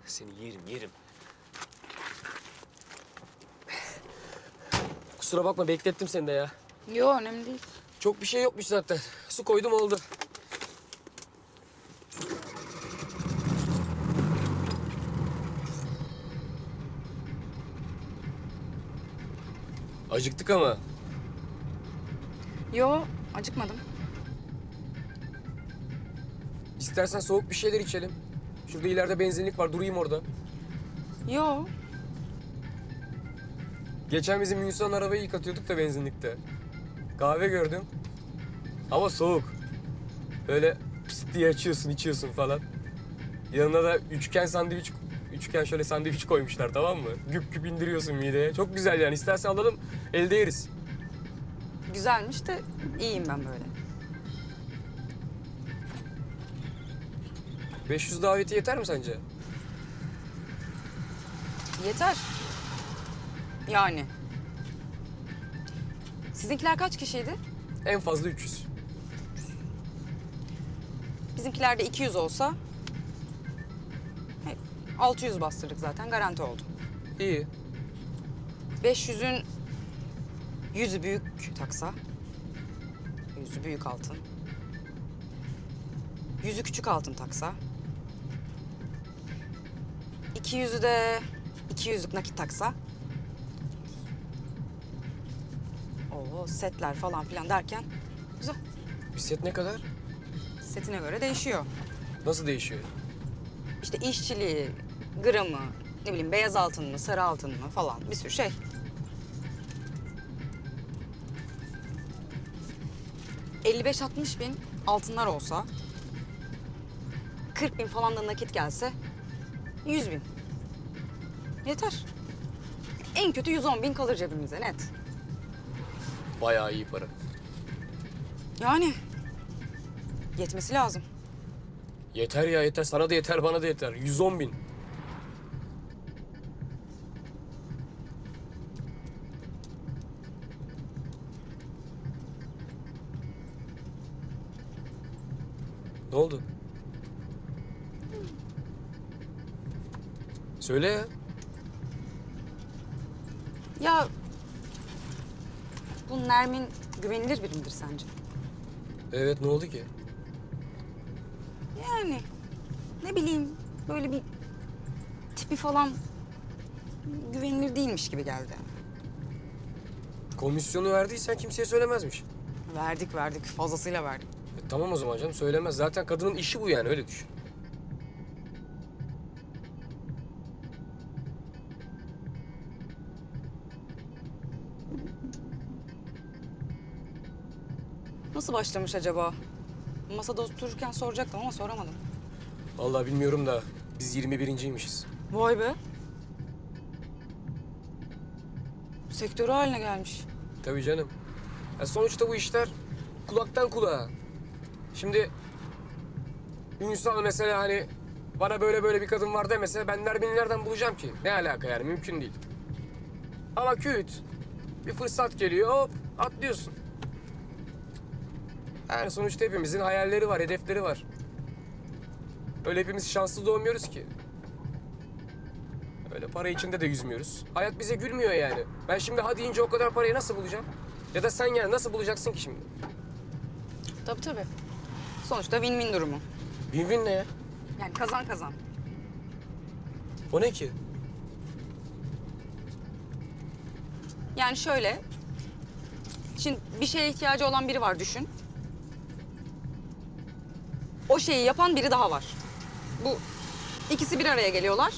Seni yerim, yerim. Kusura bakma, beklettim seni de ya. Yo, önemli değil. Çok bir şey yokmuş zaten. Su koydum oldu. Acıktık ama. Yo, acıkmadım. İstersen soğuk bir şeyler içelim. Şurada ileride benzinlik var, durayım orada. Yo. Geçen bizim Yunus'un arabayı yıkatıyorduk da benzinlikte. Kahve gördüm. Ama soğuk. Böyle pıs diye açıyorsun, içiyorsun falan. Yanına da üçgen şöyle sandviç koymuşlar, tamam mı? Güp güp indiriyorsun mideye. Çok güzel yani. İstersen alalım, elde yeriz. Güzelmiş de iyiyim ben böyle. 500 daveti yeter mi sence? Yeter. Yani. Sizinkiler kaç kişiydi? En fazla 300. Bizimkiler de 200 olsa... 600 bastırdık zaten, garanti oldu. İyi. 500'ün 100'ü büyük taksa. 100'ü büyük altın. 100'ü küçük altın taksa. 200'ü de 200'lük nakit taksa. Oo, setler falan filan derken güzel. Bir set ne kadar? Setine göre değişiyor. Nasıl değişiyor? İşte işçiliği, gramı, ne bileyim beyaz altın mı, sarı altın mı falan bir sürü şey. ...55-60 bin altınlar olsa... ...40 bin falan da nakit gelse... ...100 bin. Yeter. En kötü 110 bin kalır cebimize net. Bayağı iyi para. Yani... ...yetmesi lazım. Yeter ya, yeter. Sana da yeter, bana da yeter. 110 bin. Ne oldu? Söyle ya. Ya... ...bu Nermin güvenilir biri midir sence? Evet, ne oldu ki? Yani... ...ne bileyim böyle bir... ...tipi falan... ...güvenilir değilmiş gibi geldi. Komisyonu verdiysen kimseye söylemezmiş. Verdik fazlasıyla verdik. Tamam o zaman canım, söylemez. Zaten kadının işi bu yani, öyle düşün. Nasıl başlamış acaba? Masada otururken soracaktım ama soramadım. Vallahi bilmiyorum da biz 21.'ymişiz. Vay be. Sektörü haline gelmiş. Tabii canım. Ya sonuçta bu işler kulaktan kulağa. Şimdi Ünsal mesela hani bana böyle bir kadın var demese ben Nermin'i nereden bulacağım ki? Ne alaka yani, mümkün değil. Ama küt. Bir fırsat geliyor, hop atlıyorsun. Yani sonuçta hepimizin hayalleri var, hedefleri var. Öyle hepimiz şanslı doğmuyoruz ki. Öyle para içinde de yüzmüyoruz. Hayat bize gülmüyor yani. Ben şimdi ha deyince o kadar parayı nasıl bulacağım? Ya da sen yani nasıl bulacaksın ki şimdi? Tabii. Sonuçta win-win durumu. Win-win ne ya? Yani kazan kazan. O ne ki? Yani şöyle... Şimdi bir şeye ihtiyacı olan biri var düşün. O şeyi yapan biri daha var. Bu ikisi bir araya geliyorlar.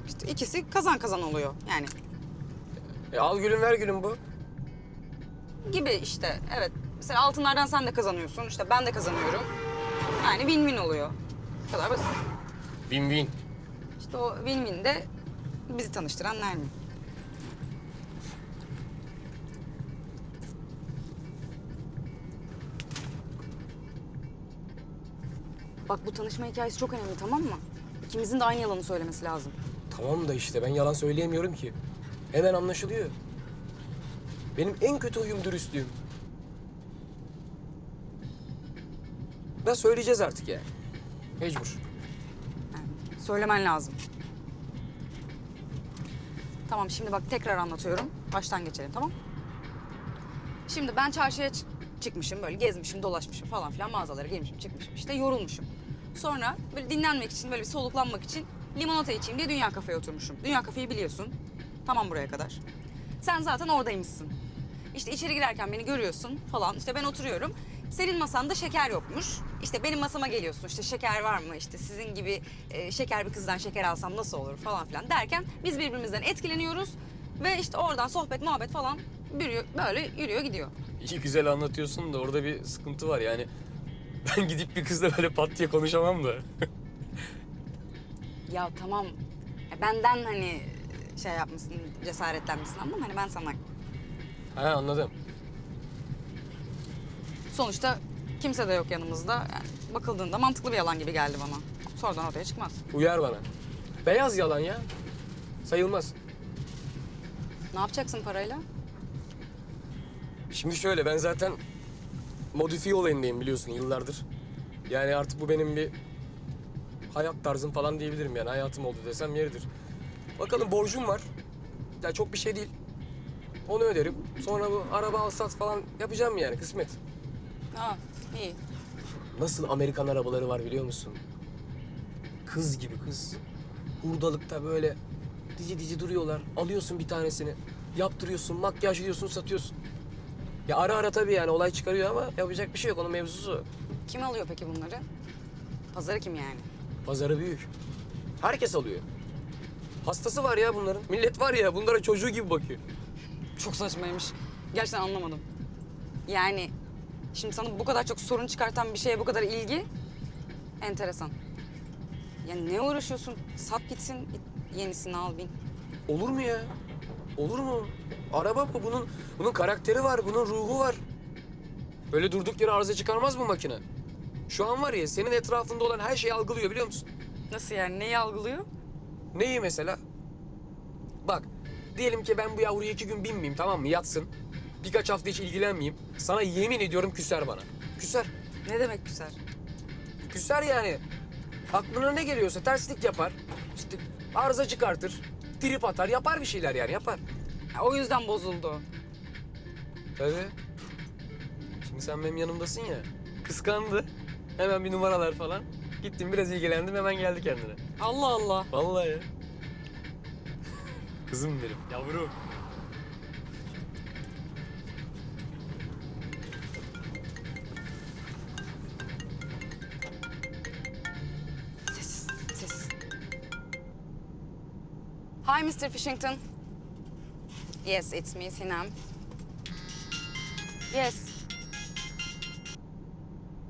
İşte ikisi kazan kazan oluyor yani. Al gülüm ver gülüm bu. Gibi işte evet. Mesela altınlardan sen de kazanıyorsun. İşte ben de kazanıyorum. Yani win-win oluyor. Bu kadar basit. Win-win. İşte o win-win de bizi tanıştıran Nermin. Bak bu tanışma hikayesi çok önemli, tamam mı? İkimizin de aynı yalanı söylemesi lazım. Tamam da işte ben yalan söyleyemiyorum ki. Hemen anlaşılıyor. Benim en kötü huyum dürüstlüğüm. Da söyleyeceğiz artık yani. Mecbur. Yani Söylemen lazım. Tamam şimdi bak tekrar anlatıyorum. Baştan geçelim tamam? Şimdi ben çarşıya çıkmışım böyle gezmişim dolaşmışım falan filan mağazalara girmişim çıkmışım işte yorulmuşum. Sonra böyle dinlenmek için böyle bir soluklanmak için limonata içeyim diye Dünya Kafe'ye oturmuşum. Dünya Kafe'yi biliyorsun. Tamam buraya kadar. Sen zaten oradaymışsın. İşte içeri girerken beni görüyorsun falan. İşte ben oturuyorum. Senin masanda şeker yokmuş. İşte benim masama geliyorsun. İşte şeker var mı? İşte sizin gibi şeker bir kızdan şeker alsam nasıl olur falan filan derken biz birbirimizden etkileniyoruz. Ve işte oradan sohbet muhabbet falan böyle yürüyor gidiyor. İyi güzel anlatıyorsun da orada bir sıkıntı var yani. Ben gidip bir kızla böyle pat diye konuşamam da. Ya tamam benden hani şey yapmışsın, cesaretlenmişsin anladın mı? Hani ben sana Ha anladım. sonuçta kimse de yok yanımızda. Yani bakıldığında mantıklı bir yalan gibi geldi bana. Sonradan ortaya çıkmaz. Uyar bana. Beyaz yalan ya. Sayılmaz. Ne yapacaksın parayla? Şimdi şöyle ben zaten modifiye olayındayım biliyorsun yıllardır. Yani artık bu benim bir hayat tarzım falan diyebilirim yani hayatım oldu desem yeridir. Bakalım borcum var. Ya çok bir şey değil. Onu öderim. Sonra bu araba al sat falan yapacağım yani kısmet. Ha iyi. Nasıl Amerikan arabaları var biliyor musun? Kız gibi kız. Hurdalıkta böyle dizi dizi duruyorlar. Alıyorsun bir tanesini. Yaptırıyorsun, makyajlıyorsun, satıyorsun. Ya ara ara tabii yani olay çıkarıyor ama yapacak bir şey yok. Onun mevzusu. Kim alıyor peki bunları? Pazarı kim yani? Pazarı büyük. Herkes alıyor. Hastası var ya bunların. Millet var ya bunlara çocuğu gibi bakıyor. Çok saçmaymış. Gerçekten anlamadım. Yani şimdi sana bu kadar çok sorun çıkartan bir şeye bu kadar ilgi enteresan. Ya ne uğraşıyorsun? Sat gitsin, yenisini al bin. Olur mu ya? Olur mu? Araba bu. Bunun karakteri var, bunun ruhu var. Böyle durduk yere arıza çıkarmaz mı makine? Şu an var ya senin etrafında olan her şeyi algılıyor biliyor musun? Nasıl yani? Neyi algılıyor? Neyi mesela? Bak diyelim ki ben bu yavruya 2 gün binmeyeyim tamam mı yatsın. Birkaç hafta hiç ilgilenmeyeyim. Sana yemin ediyorum küser bana. Küser. Ne demek güzel? Küser yani. Aklına ne geliyorsa terslik yapar. İşte arıza çıkartır. Trip atar yapar bir şeyler yani yapar. Ha, o yüzden bozuldu. Tabii. Şimdi sen benim yanımdasın ya. Kıskandı. Hemen bir numaralar falan. Gittim biraz ilgilendim hemen geldi kendine. Allah Allah. Vallahi ya. Kızım benim, yavrum. Sessiz, sessiz. Hi Mr. Fishington. Yes, it's me, Sinem. Yes.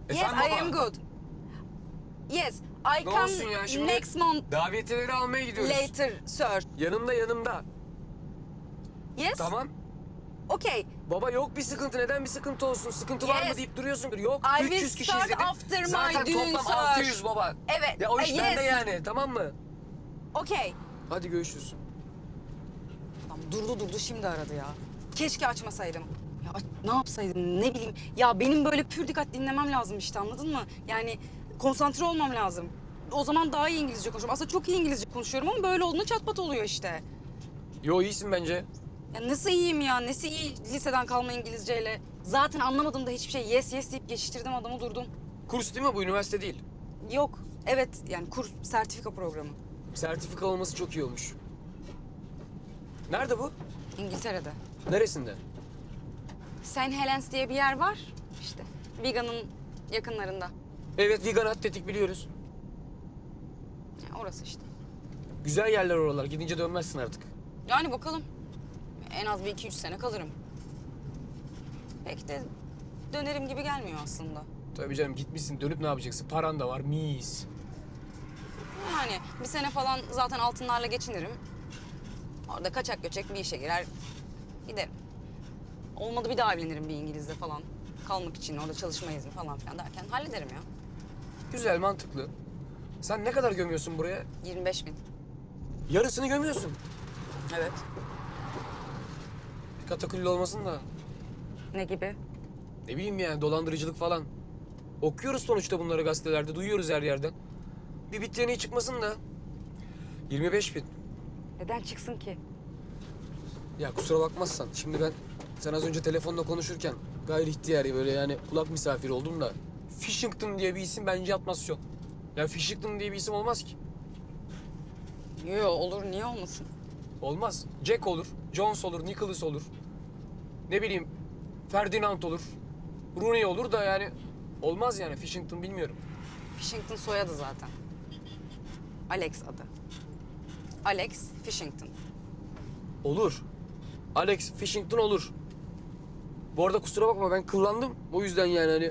Yes, Efendim I baba? am good. Yes, I Ne olsun come ya şimdi? next month Davetiyeleri almaya gidiyoruz. later, sir. Yanımda. Yes? Tamam. Okay. Baba yok bir sıkıntı. Neden bir sıkıntı olsun? Sıkıntı var mı Yes. deyip duruyorsun. Yok I 300 will kişiyiz start dedim. after my Zaten düğün, toplam sir. 600 baba. Evet, Ya o iş bende yes. yani tamam mı? Okay. Hadi görüşürüz. Lan durdu şimdi aradı ya. Keşke açmasaydım. Ya ne yapsaydım ne bileyim. Ya benim böyle pür dikkat dinlemem lazım işte anladın mı? Yani konsantre olmam lazım. O zaman daha iyi İngilizce konuşuyorum. Aslında çok iyi İngilizce konuşuyorum ama böyle olduğunda çat pat oluyor işte. Yo iyisin bence. Ya nasıl iyiyim ya? Nesi iyi liseden kalma İngilizceyle? Zaten anlamadım da hiçbir şey. Yes yes deyip geçiştirdim adamı durdum. Kurs değil mi bu? Üniversite değil. Yok. Evet yani kurs, sertifika programı. Sertifika olması çok iyi olmuş. Nerede bu? İngiltere'de. Neresinde? St. Helens diye bir yer var. İşte Wigan'ın yakınlarında. Evet vegan atletik biliyoruz. Ya orası işte. Güzel yerler oralar. Gidince dönmezsin artık. Yani bakalım. En az bir 2-3 sene kalırım. Pek de dönerim gibi gelmiyor aslında. Tabii canım gitmişsin. Dönüp ne yapacaksın? Paran da var. Mis. Yani bir sene falan zaten altınlarla geçinirim. Orada kaçak göçek bir işe girer, giderim. Olmadı bir daha evlenirim bir İngiliz'le falan. Kalmak için orada çalışma izni falan filan derken hallederim ya. Güzel, mantıklı. Sen ne kadar gömüyorsun buraya? 25.000. Yarısını gömüyorsun. Evet. Bir katakulli olmasın da. Ne gibi? Ne bileyim yani dolandırıcılık falan. Okuyoruz sonuçta bunları gazetelerde. Duyuyoruz her yerden. Bir bittiğine çıkmasın da. 25 bin. Neden çıksın ki? Ya kusura bakmazsan şimdi ben sen az önce telefonla konuşurken gayri ihtiyari böyle yani kulak misafiri oldum da Fishington diye bir isim bence atmasyon. Ya Fishington diye bir isim olmaz ki. Yo olur, niye olmasın? Olmaz. Jack olur, Jones olur, Nicholas olur. Ne bileyim Ferdinand olur, Rooney olur da yani olmaz yani Fishington bilmiyorum. Fishington soyadı zaten. Alex adı. Alex Fishington. Olur. Alex Fishington olur. Bu arada kusura bakma ben kıllandım. O yüzden yani hani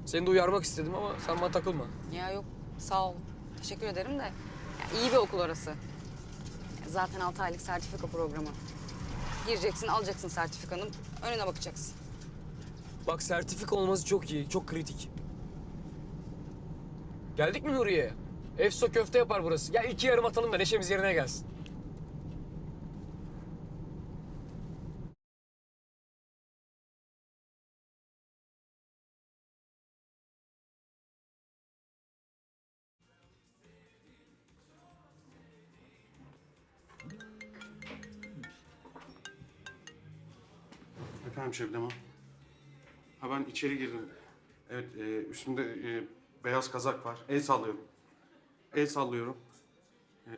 seni de uyarmak istedim ama sen bana takılma. Ya yok, sağ ol. Teşekkür ederim de. Ya iyi bir okul orası. Ya zaten 6 aylık sertifika programı. Gireceksin, alacaksın sertifikanın. Önüne bakacaksın. Bak sertifika olması çok iyi, çok kritik. Geldik mi Nuriye'ye? Efso köfte yapar burası. Gel 2 yarım atalım da neşemiz yerine gelsin. Efendim Şebnem Hanım. Ha ben içeri girdim. Evet, üstümde beyaz kazak var. El sallıyorum. El sallıyorum. E,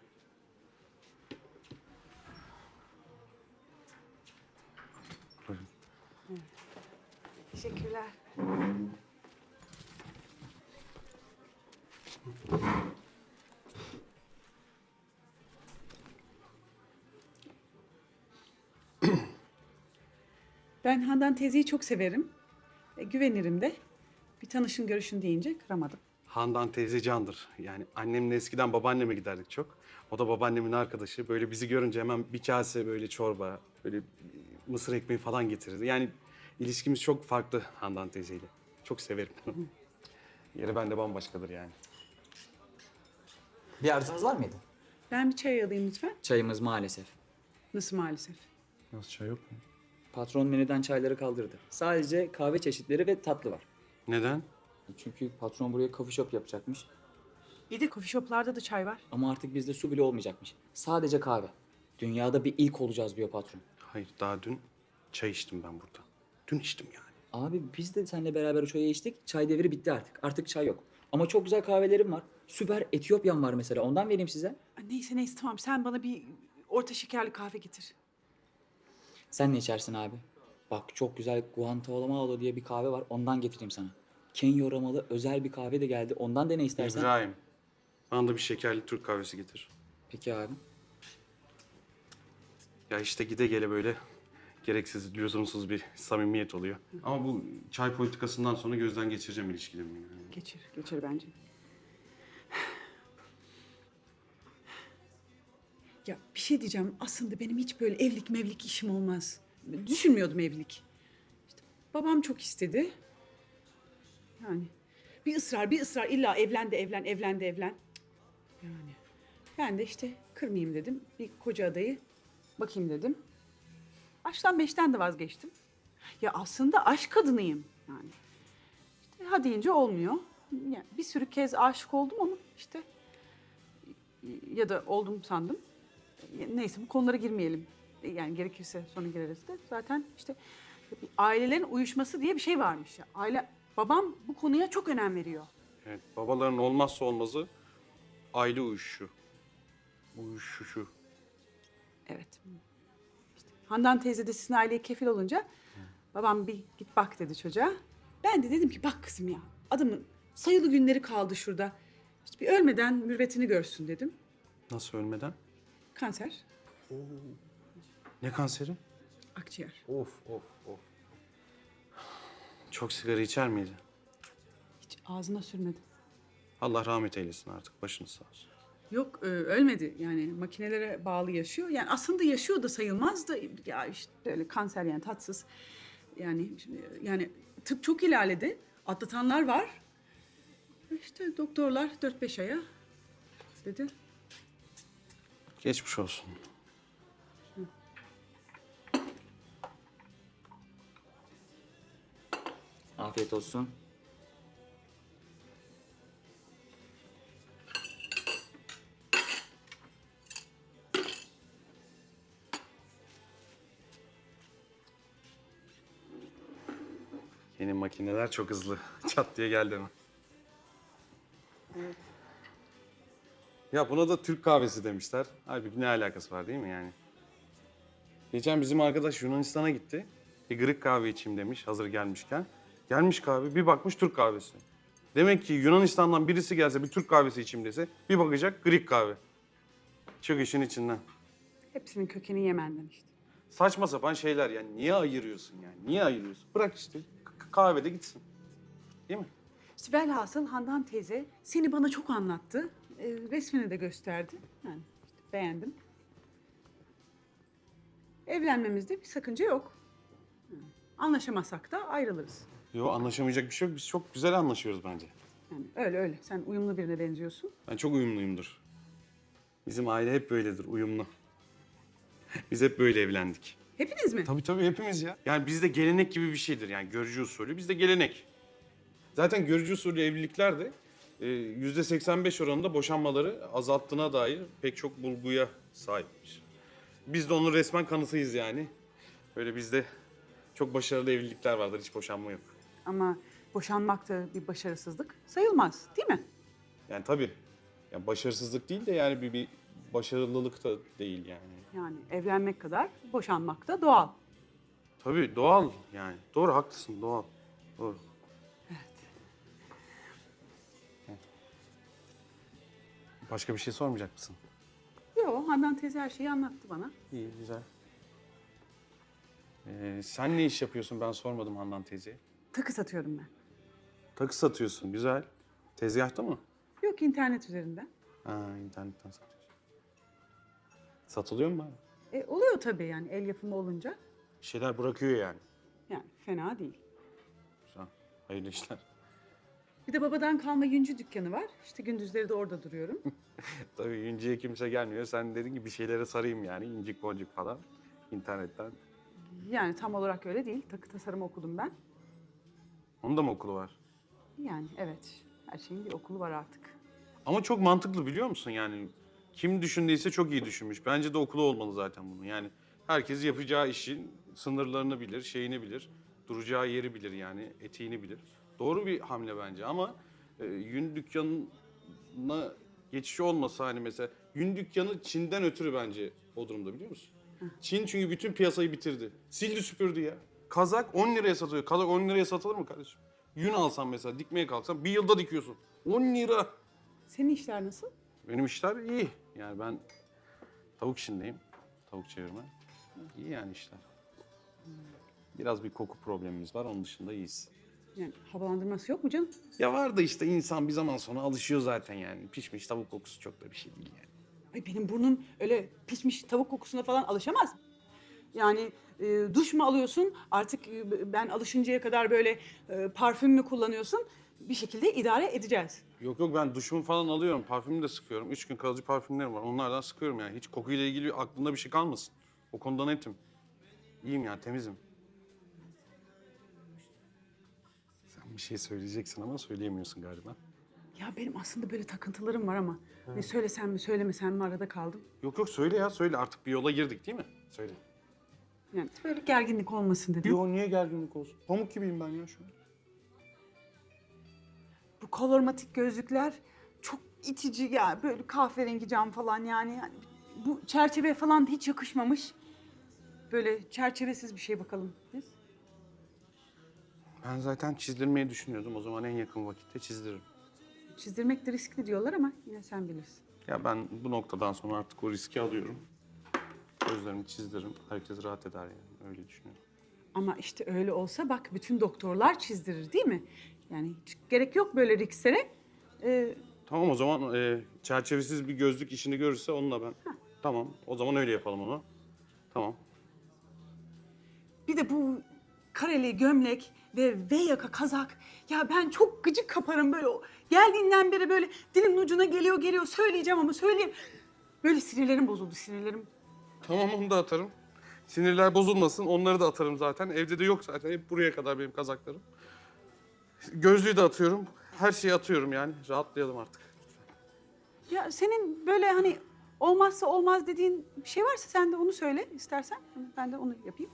Buyurun. Teşekkürler. Ben Handan teyzeyi çok severim. Güvenirim de. Bir tanışın görüşün deyince kıramadım. Handan teyze candır. Yani annemle eskiden babaanneme giderdik çok. O da babaannemin arkadaşı. Böyle bizi görünce hemen bir kase böyle çorba, böyle mısır ekmeği falan getirirdi. Yani ilişkimiz çok farklı Handan teyzeyle. Çok severim. Yeri bende bambaşkadır yani. Bir arzunuz var mıydı? Ben bir çay alayım lütfen. Çayımız maalesef. Nasıl maalesef? Nasıl çay yok mu? Patron menüden çayları kaldırdı. Sadece kahve çeşitleri ve tatlı var. Neden? Çünkü patron buraya coffee shop yapacakmış. İyi de coffee shoplarda da çay var. Ama artık bizde su bile olmayacakmış. Sadece kahve. Dünyada bir ilk olacağız diyor patron. Hayır, daha dün çay içtim ben burada. Dün içtim yani. Abi biz de seninle beraber o çaya içtik. Çay devri bitti artık. Artık çay yok. Ama çok güzel kahvelerim var. Süper Etiyopyan var mesela. Ondan vereyim size. Neyse neyse tamam sen bana bir orta şekerli kahve getir. Sen ne içersin abi? Bak çok güzel Guantanamo diye bir kahve var. Ondan getireyim sana. Kenya aromalı özel bir kahve de geldi. Ondan dene istersen. İbrahim, bana da bir şekerli Türk kahvesi getir. Peki abi. Ya işte gide gele böyle gereksiz, lüzumsuz bir samimiyet oluyor. Ama bu çay politikasından sonra gözden geçireceğim ilişkilerimi. Yani. Geçir bence. Ya bir şey diyeceğim. Aslında benim hiç böyle evlilik mevlilik işim olmaz. Düşünmüyordum evlilik. İşte babam çok istedi. Yani bir ısrar illa evlen. Yani ben de işte kırmayayım dedim. Bir koca adayı bakayım dedim. Aşktan beşten de vazgeçtim. Ya aslında aşk kadınıyım yani. İşte ha deyince olmuyor. Yani bir sürü kez aşık oldum ama işte ya da oldum sandım. Neyse bu konulara girmeyelim. Yani gerekirse sonra gireriz de. Zaten işte ailelerin uyuşması diye bir şey varmış ya. Babam bu konuya çok önem veriyor. Evet, babaların olmazsa olmazı aile uyuşu. Uyuşuşu. Evet. İşte Handan teyze de sizin aileye kefil olunca babam bir git bak dedi çocuğa. Ben de dedim ki bak kızım ya adamın sayılı günleri kaldı şurada. İşte bir ölmeden mürvetini görsün dedim. Nasıl ölmeden? Kanser, Ne kanseri? akciğer. Of. Çok sigara içer miydi? Hiç ağzına sürmedi. Allah rahmet eylesin artık. Başınız sağ olsun. Yok ölmedi yani makinelere bağlı yaşıyor. Yani aslında yaşıyor da sayılmaz da ya işte böyle kanser yani tatsız. Yani tıp çok ilerledi. Atlatanlar var. İşte doktorlar 4-5 aya dedi. Geçmiş olsun. Afiyet olsun. Yeni makineler çok hızlı. Çat diye geldi mi? Ya buna da Türk kahvesi demişler. Halbuki ne alakası var değil mi yani? Geçen bizim arkadaş Yunanistan'a gitti. Bir Greek kahve içeyim demiş hazır gelmişken. Gelmiş kahve bir bakmış Türk kahvesi. Demek ki Yunanistan'dan birisi gelse bir Türk kahvesi içeyim dese bir bakacak Greek kahve. Çık işin içinden. Hepsinin kökeni Yemen'den işte. Saçma sapan şeyler yani. Niye ayırıyorsun yani? Niye ayırıyorsun? Bırak işte kahvede gitsin. Değil mi? İşte velhasıl Handan teyze seni bana çok anlattı. Resmini de gösterdi. Yani işte beğendim. Evlenmemizde bir sakınca yok. Anlaşamazsak da ayrılırız. Yo anlaşamayacak bir şey yok. Biz çok güzel anlaşıyoruz bence. Yani öyle öyle. Sen uyumlu birine benziyorsun. Ben çok uyumluyumdur. Bizim aile hep böyledir, uyumlu. Biz hep böyle evlendik. Hepiniz mi? Tabii hepimiz ya. Yani bizde gelenek gibi bir şeydir yani görücü usulü. Bizde gelenek. Zaten görücü usulü evlilikler de %85 oranında boşanmaları azalttığına dair pek çok bulguya sahipmiş. Biz de onun resmen kanıtıyız yani. Böyle bizde çok başarılı evlilikler vardır, hiç boşanma yok. Ama boşanmak da bir başarısızlık sayılmaz, değil mi? Yani tabii. Yani başarısızlık değil de yani bir başarılılık da değil yani. Yani evlenmek kadar boşanmak da doğal. Tabii doğal yani. Doğru haklısın doğal. Doğru. Evet. Başka bir şey sormayacak mısın? Yo, Handan teyze her şeyi anlattı bana. İyi güzel. Sen ne iş yapıyorsun ben sormadım Handan teyzeye. Takı satıyorum ben. Takı satıyorsun güzel. Tezgahta mı? Yok, internet üzerinden. Ha internetten satıyorsun. Satılıyor mu bari? Oluyor tabii yani el yapımı olunca. Bir şeyler bırakıyor yani. Yani fena değil. Güzel. Hayırlı işler. Bir de babadan kalma yüncü dükkanı var. İşte gündüzleri de orada duruyorum. Tabii yüncüye kimse gelmiyor. Sen dedin ki bir şeylere sarayım yani. İncik boncuk falan. İnternetten. Yani tam olarak öyle değil. Takı tasarımı okudum ben. Onun da mı okulu var? Yani evet. Her şeyin bir okulu var artık. Ama çok mantıklı biliyor musun yani? Kim düşündüyse çok iyi düşünmüş. Bence de okulu olmalı zaten bunun. Yani herkes yapacağı işin sınırlarını bilir, şeyini bilir. Duracağı yeri bilir yani, etiğini bilir. Doğru bir hamle bence ama yün dükkanına geçiş olmasa hani mesela yün dükkanı Çin'den ötürü bence o durumda biliyor musun? Çin çünkü bütün piyasayı bitirdi. Sildi süpürdü ya. Kazak 10 liraya satıyor. Kazak 10 liraya satılır mı kardeşim? Yün alsan mesela dikmeye kalksan bir yılda dikiyorsun. 10 lira. Senin işler nasıl? Benim işler iyi. Yani ben tavuk işindeyim. Tavuk çevirme. İyi yani işler. Biraz bir koku problemimiz var. Onun dışında iyiyiz. Yani havalandırması yok mu canım? Ya var da işte insan bir zaman sonra alışıyor zaten yani. Pişmiş tavuk kokusu çok da bir şey değil yani. Ay benim burnum öyle pişmiş tavuk kokusuna falan alışamaz. Yani duş mu alıyorsun artık ben alışıncaya kadar böyle parfüm mü kullanıyorsun? Bir şekilde idare edeceğiz. Yok ben duşumu falan alıyorum. Parfümü de sıkıyorum. 3 gün kalıcı parfümlerim var. Onlardan sıkıyorum yani. Hiç kokuyla ilgili aklımda bir şey kalmasın. O konuda netim. İyiyim yani temizim. Sen bir şey söyleyeceksin ama söyleyemiyorsun galiba. Ya benim aslında böyle takıntılarım var ama ne söylesem mi söylemesem mi arada kaldım. Yok söyle ya söyle. Artık bir yola girdik değil mi? Söyle. Yani böyle gerginlik olmasın dedim. Yo niye gerginlik olsun? Pamuk gibiyim ben ya şu an. Bu kolormatik gözlükler çok itici ya. Böyle kahverengi cam falan yani bu çerçeve falan da hiç yakışmamış. Böyle çerçevesiz bir şey bakalım biz. Ben zaten çizdirmeyi düşünüyordum. O zaman en yakın vakitte çizdiririm. Çizdirmek de riskli diyorlar ama yine sen bilirsin. Ya ben bu noktadan sonra artık o riski alıyorum. Gözlerimi çizdiririm. Herkes rahat eder yani. Öyle düşünüyorum. Ama işte öyle olsa bak bütün doktorlar çizdirir değil mi? Yani hiç gerek yok böyle risklere. Tamam o zaman çerçevesiz bir gözlük işini görürse onunla ben. Tamam o zaman öyle yapalım onu. Tamam. Bir de bu kareli gömlek ve V yaka kazak. Ya ben çok gıcık kaparım böyle. Geldiğinden beri böyle dilimin ucuna geliyor söyleyeceğim ama söyleyeyim. Böyle sinirlerim bozuldu sinirlerim. Tamam onu da atarım. Sinirler bozulmasın onları da atarım zaten. Evde de yok zaten. Hep buraya kadar benim kazaklarım. Gözlüğü de atıyorum. Her şeyi atıyorum yani. Rahatlayalım artık. Ya senin böyle hani olmazsa olmaz dediğin bir şey varsa sen de onu söyle istersen. Ben de onu yapayım.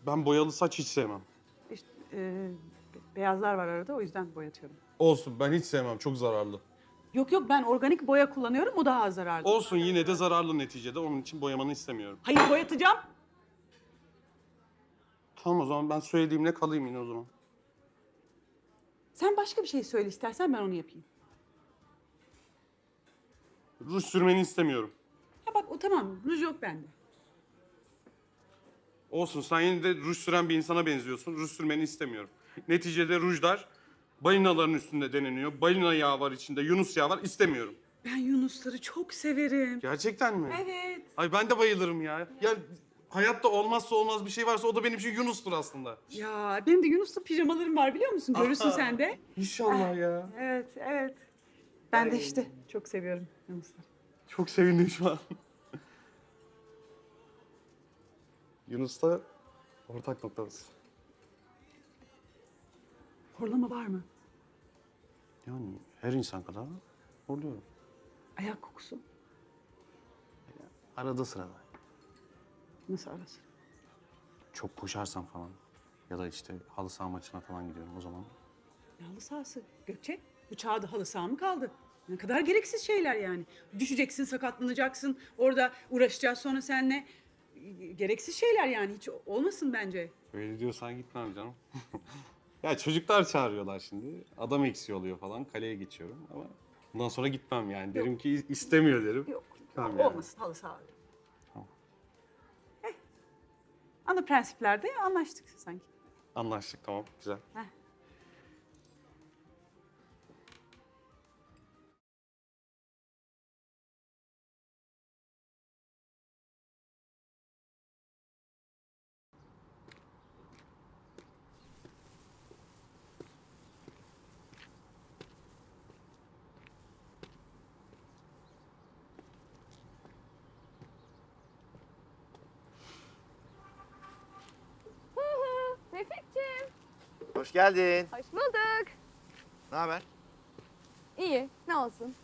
Ben boyalı saç hiç sevmem. İşte beyazlar var arada, o yüzden boyatıyorum. Olsun, ben hiç sevmem. Çok zararlı. Yok yok, ben organik boya kullanıyorum, o daha az zararlı. Olsun, yine de zararlı neticede. Onun için boyamanı istemiyorum. Hayır, boyatacağım. Tamam, o zaman ben söylediğimle kalayım yine o zaman. Sen başka bir şey söyle istersen, ben onu yapayım. Ruj sürmeni istemiyorum. Ha bak, o tamam, ruj yok bende. Olsun, sen yine de ruj süren bir insana benziyorsun. Ruj sürmeni istemiyorum. Neticede rujlar balinaların üstünde deneniyor. Balina yağı var içinde, yunus yağı var. İstemiyorum. Ben yunusları çok severim. Gerçekten mi? Evet. Ay ben de bayılırım ya. Ya hayatta olmazsa olmaz bir şey varsa o da benim için yunustur aslında. Ya benim de yunuslu pijamalarım var, biliyor musun? Görürsün sen de. İnşallah ya. Evet, evet. Ben de işte çok seviyorum yunusları. Çok sevindim şu an. Yunus'ta ortak noktamız. Horlama var mı? Yani her insan kadar oluyor. Ayak kokusu. Arada sırada. Nasıl arası? Çok koşarsam falan. Ya da işte halı saha maçına falan gidiyorum o zaman. Ne halı sahası Gökçe? Bu çağda halı saha mı kaldı? Ne kadar gereksiz şeyler yani. Düşeceksin, sakatlanacaksın. Orada uğraşacağız sonra seninle. Gereksiz şeyler yani. Hiç olmasın bence. Öyle diyorsan gitmem canım. Ya çocuklar çağırıyorlar şimdi. Adam eksiği oluyor falan. Kaleye geçiyorum ama bundan sonra gitmem yani. Derim ki istemiyor derim. Yok. Tamam yani. Olmasın halı saha. Tamam. Ana prensiplerde anlaştık sanki. Anlaştık, tamam, güzel. Heh. Refikciğim, Hoş geldin. hoş bulduk. Ne haber? İyi, ne olsun?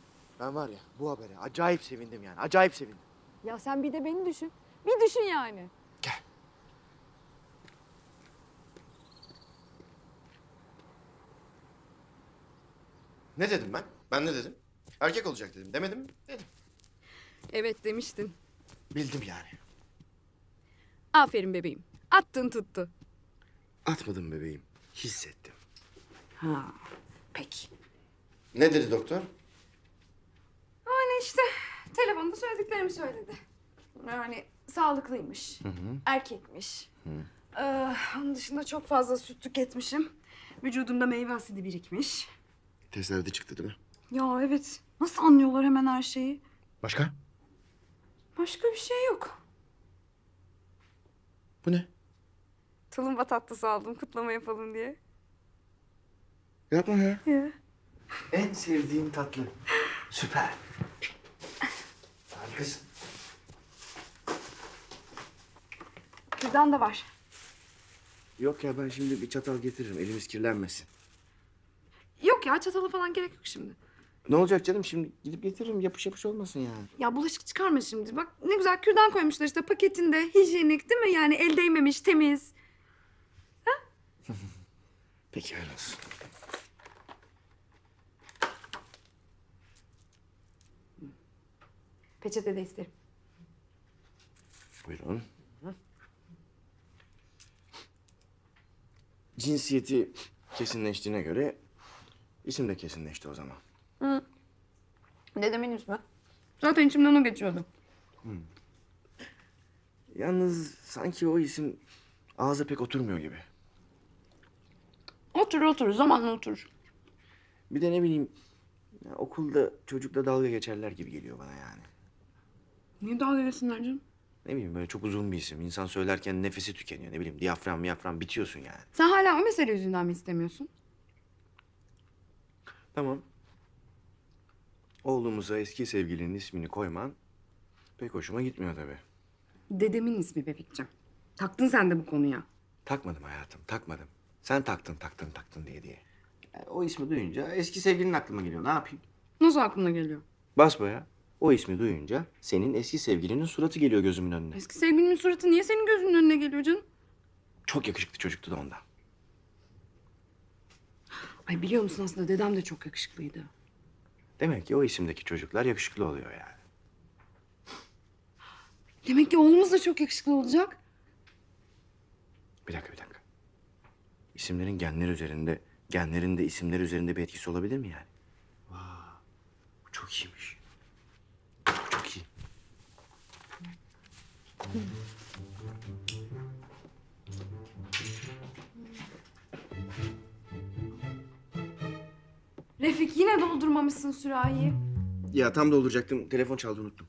Ben var ya bu habere acayip sevindim yani. Acayip sevindim. Ya sen bir de beni düşün. Bir düşün yani. Gel. Ne dedim ben? Ben ne dedim? Erkek olacak dedim. Demedim mi? Dedim. Evet demiştin. Bildim yani. Aferin bebeğim. Attın tuttu. Atmadım bebeğim. Hissettim. Ha, peki. Ne dedi doktor? Yani işte telefonda söylediklerimi söyledi. Yani sağlıklıymış. Erkekmiş. Onun dışında çok fazla süt tüketmişim. Vücudumda meyve asidi birikmiş. Testlerde çıktı değil mi? Ya evet. Nasıl anlıyorlar hemen her şeyi? Başka? Başka bir şey yok. Bu ne? Tulumba tatlısı aldım kutlama yapalım diye. Yapma ya. Ya. En sevdiğim tatlı. Süper. Harikasın. Kürdan da var. Yok ya ben şimdi bir çatal getiririm. Elimiz kirlenmesin. Yok ya çatala falan gerek yok şimdi. Ne olacak canım şimdi gidip getiririm. Yapış yapış olmasın yani. Ya bulaşık çıkarma şimdi. Bak ne güzel kürdan koymuşlar işte paketinde. Hijyenik değil mi? Yani el değmemiş, temiz. Peki öyle olsun. Peçete de isterim. Buyurun. Cinsiyeti kesinleştiğine göre isim de kesinleşti o zaman. Dedemin ismi. Zaten içimden o geçiyordu. Yalnız sanki o isim ağza pek oturmuyor gibi. Otur zamanla otur. Bir de ne bileyim ya okulda çocukla dalga geçerler gibi geliyor bana yani. Niye dalga geçsinler canım? Ne bileyim böyle çok uzun bir isim. İnsan söylerken nefesi tükeniyor. Ne bileyim diyafram bitiyorsun yani. Sen hala o mesele yüzünden mi istemiyorsun? Tamam. Oğlumuza eski sevgilinin ismini koyman pek hoşuma gitmiyor tabii. Dedemin ismi Befik'cim. Taktın sen de bu konuya. Takmadım hayatım, takmadım. Sen taktın diye. O ismi duyunca eski sevgilinin aklıma geliyor. Ne yapayım? Nasıl aklına geliyor? Basbaya. O ismi duyunca senin eski sevgilinin suratı geliyor gözümün önüne. Eski sevgilinin suratı niye senin gözünün önüne geliyor canım? Çok yakışıklı çocuktu da ondan. Ay biliyor musun aslında dedem de çok yakışıklıydı. Demek ki o isimdeki çocuklar yakışıklı oluyor yani. Demek ki oğlumuz da çok yakışıklı olacak. Bir dakika. İsimlerin genler üzerinde, genlerin de isimler üzerinde bir etkisi olabilir mi yani? Vay, bu çok iyiymiş. Bu çok iyi. Refik yine doldurmamışsın sürahiyi. Ya tam dolduracaktım, telefon çaldı unuttum.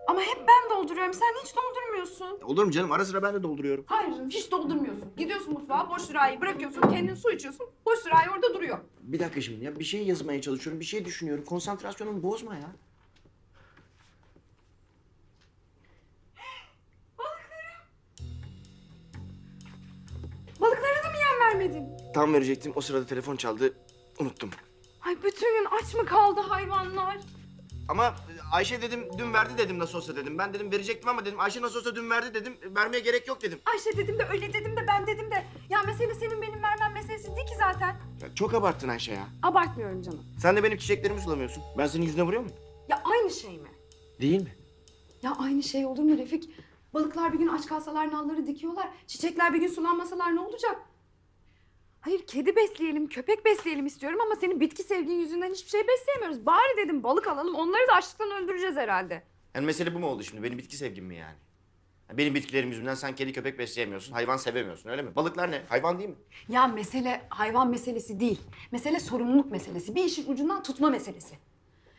Ama hep ben dolduruyorum. Sen hiç doldurmuyorsun. Olur mu canım? Ara sıra ben de dolduruyorum. Hayır canım, hiç doldurmuyorsun. Gidiyorsun mutfağa, boş sürahiyi bırakıyorsun, kendin su içiyorsun. Boş sürahi orada duruyor. Bir dakika şimdi ya. Bir şey yazmaya çalışıyorum, bir şey düşünüyorum. Konsantrasyonumu bozma ya. Balıklara da mı yem vermedin? Tam verecektim, o sırada telefon çaldı. Unuttum. Ay bütün gün aç mı kaldı hayvanlar? Ama Ayşe dedim, dün verdi dedim nasıl olsa dedim. Ben dedim verecektim ama dedim Ayşe nasıl olsa dün verdi dedim. Vermeye gerek yok dedim. Ayşe dedim de öyle dedim de ben dedim de. Ya mesele senin benim vermem meselesi değil ki zaten. Ya çok abarttın Ayşe ya. Abartmıyorum canım. Sen de benim çiçeklerimi sulamıyorsun. Ben senin yüzüne vuruyor muyum? Ya aynı şey mi? Değil mi? Ya aynı şey olur mu Refik? Balıklar bir gün aç kalsalar nalları dikiyorlar. Çiçekler bir gün sulanmasalar ne olacak? Hayır kedi besleyelim, köpek besleyelim istiyorum ama senin bitki sevgin yüzünden hiçbir şey besleyemiyoruz. Bari dedim balık alalım, onları da açlıktan öldüreceğiz herhalde. Yani mesele bu mu oldu şimdi? Benim bitki sevgim mi yani? Benim bitkilerim yüzünden sen kedi köpek besleyemiyorsun, hayvan sevemiyorsun öyle mi? Balıklar ne? Hayvan değil mi? Ya mesele hayvan meselesi değil. Mesele sorumluluk meselesi. Bir işin ucundan tutma meselesi.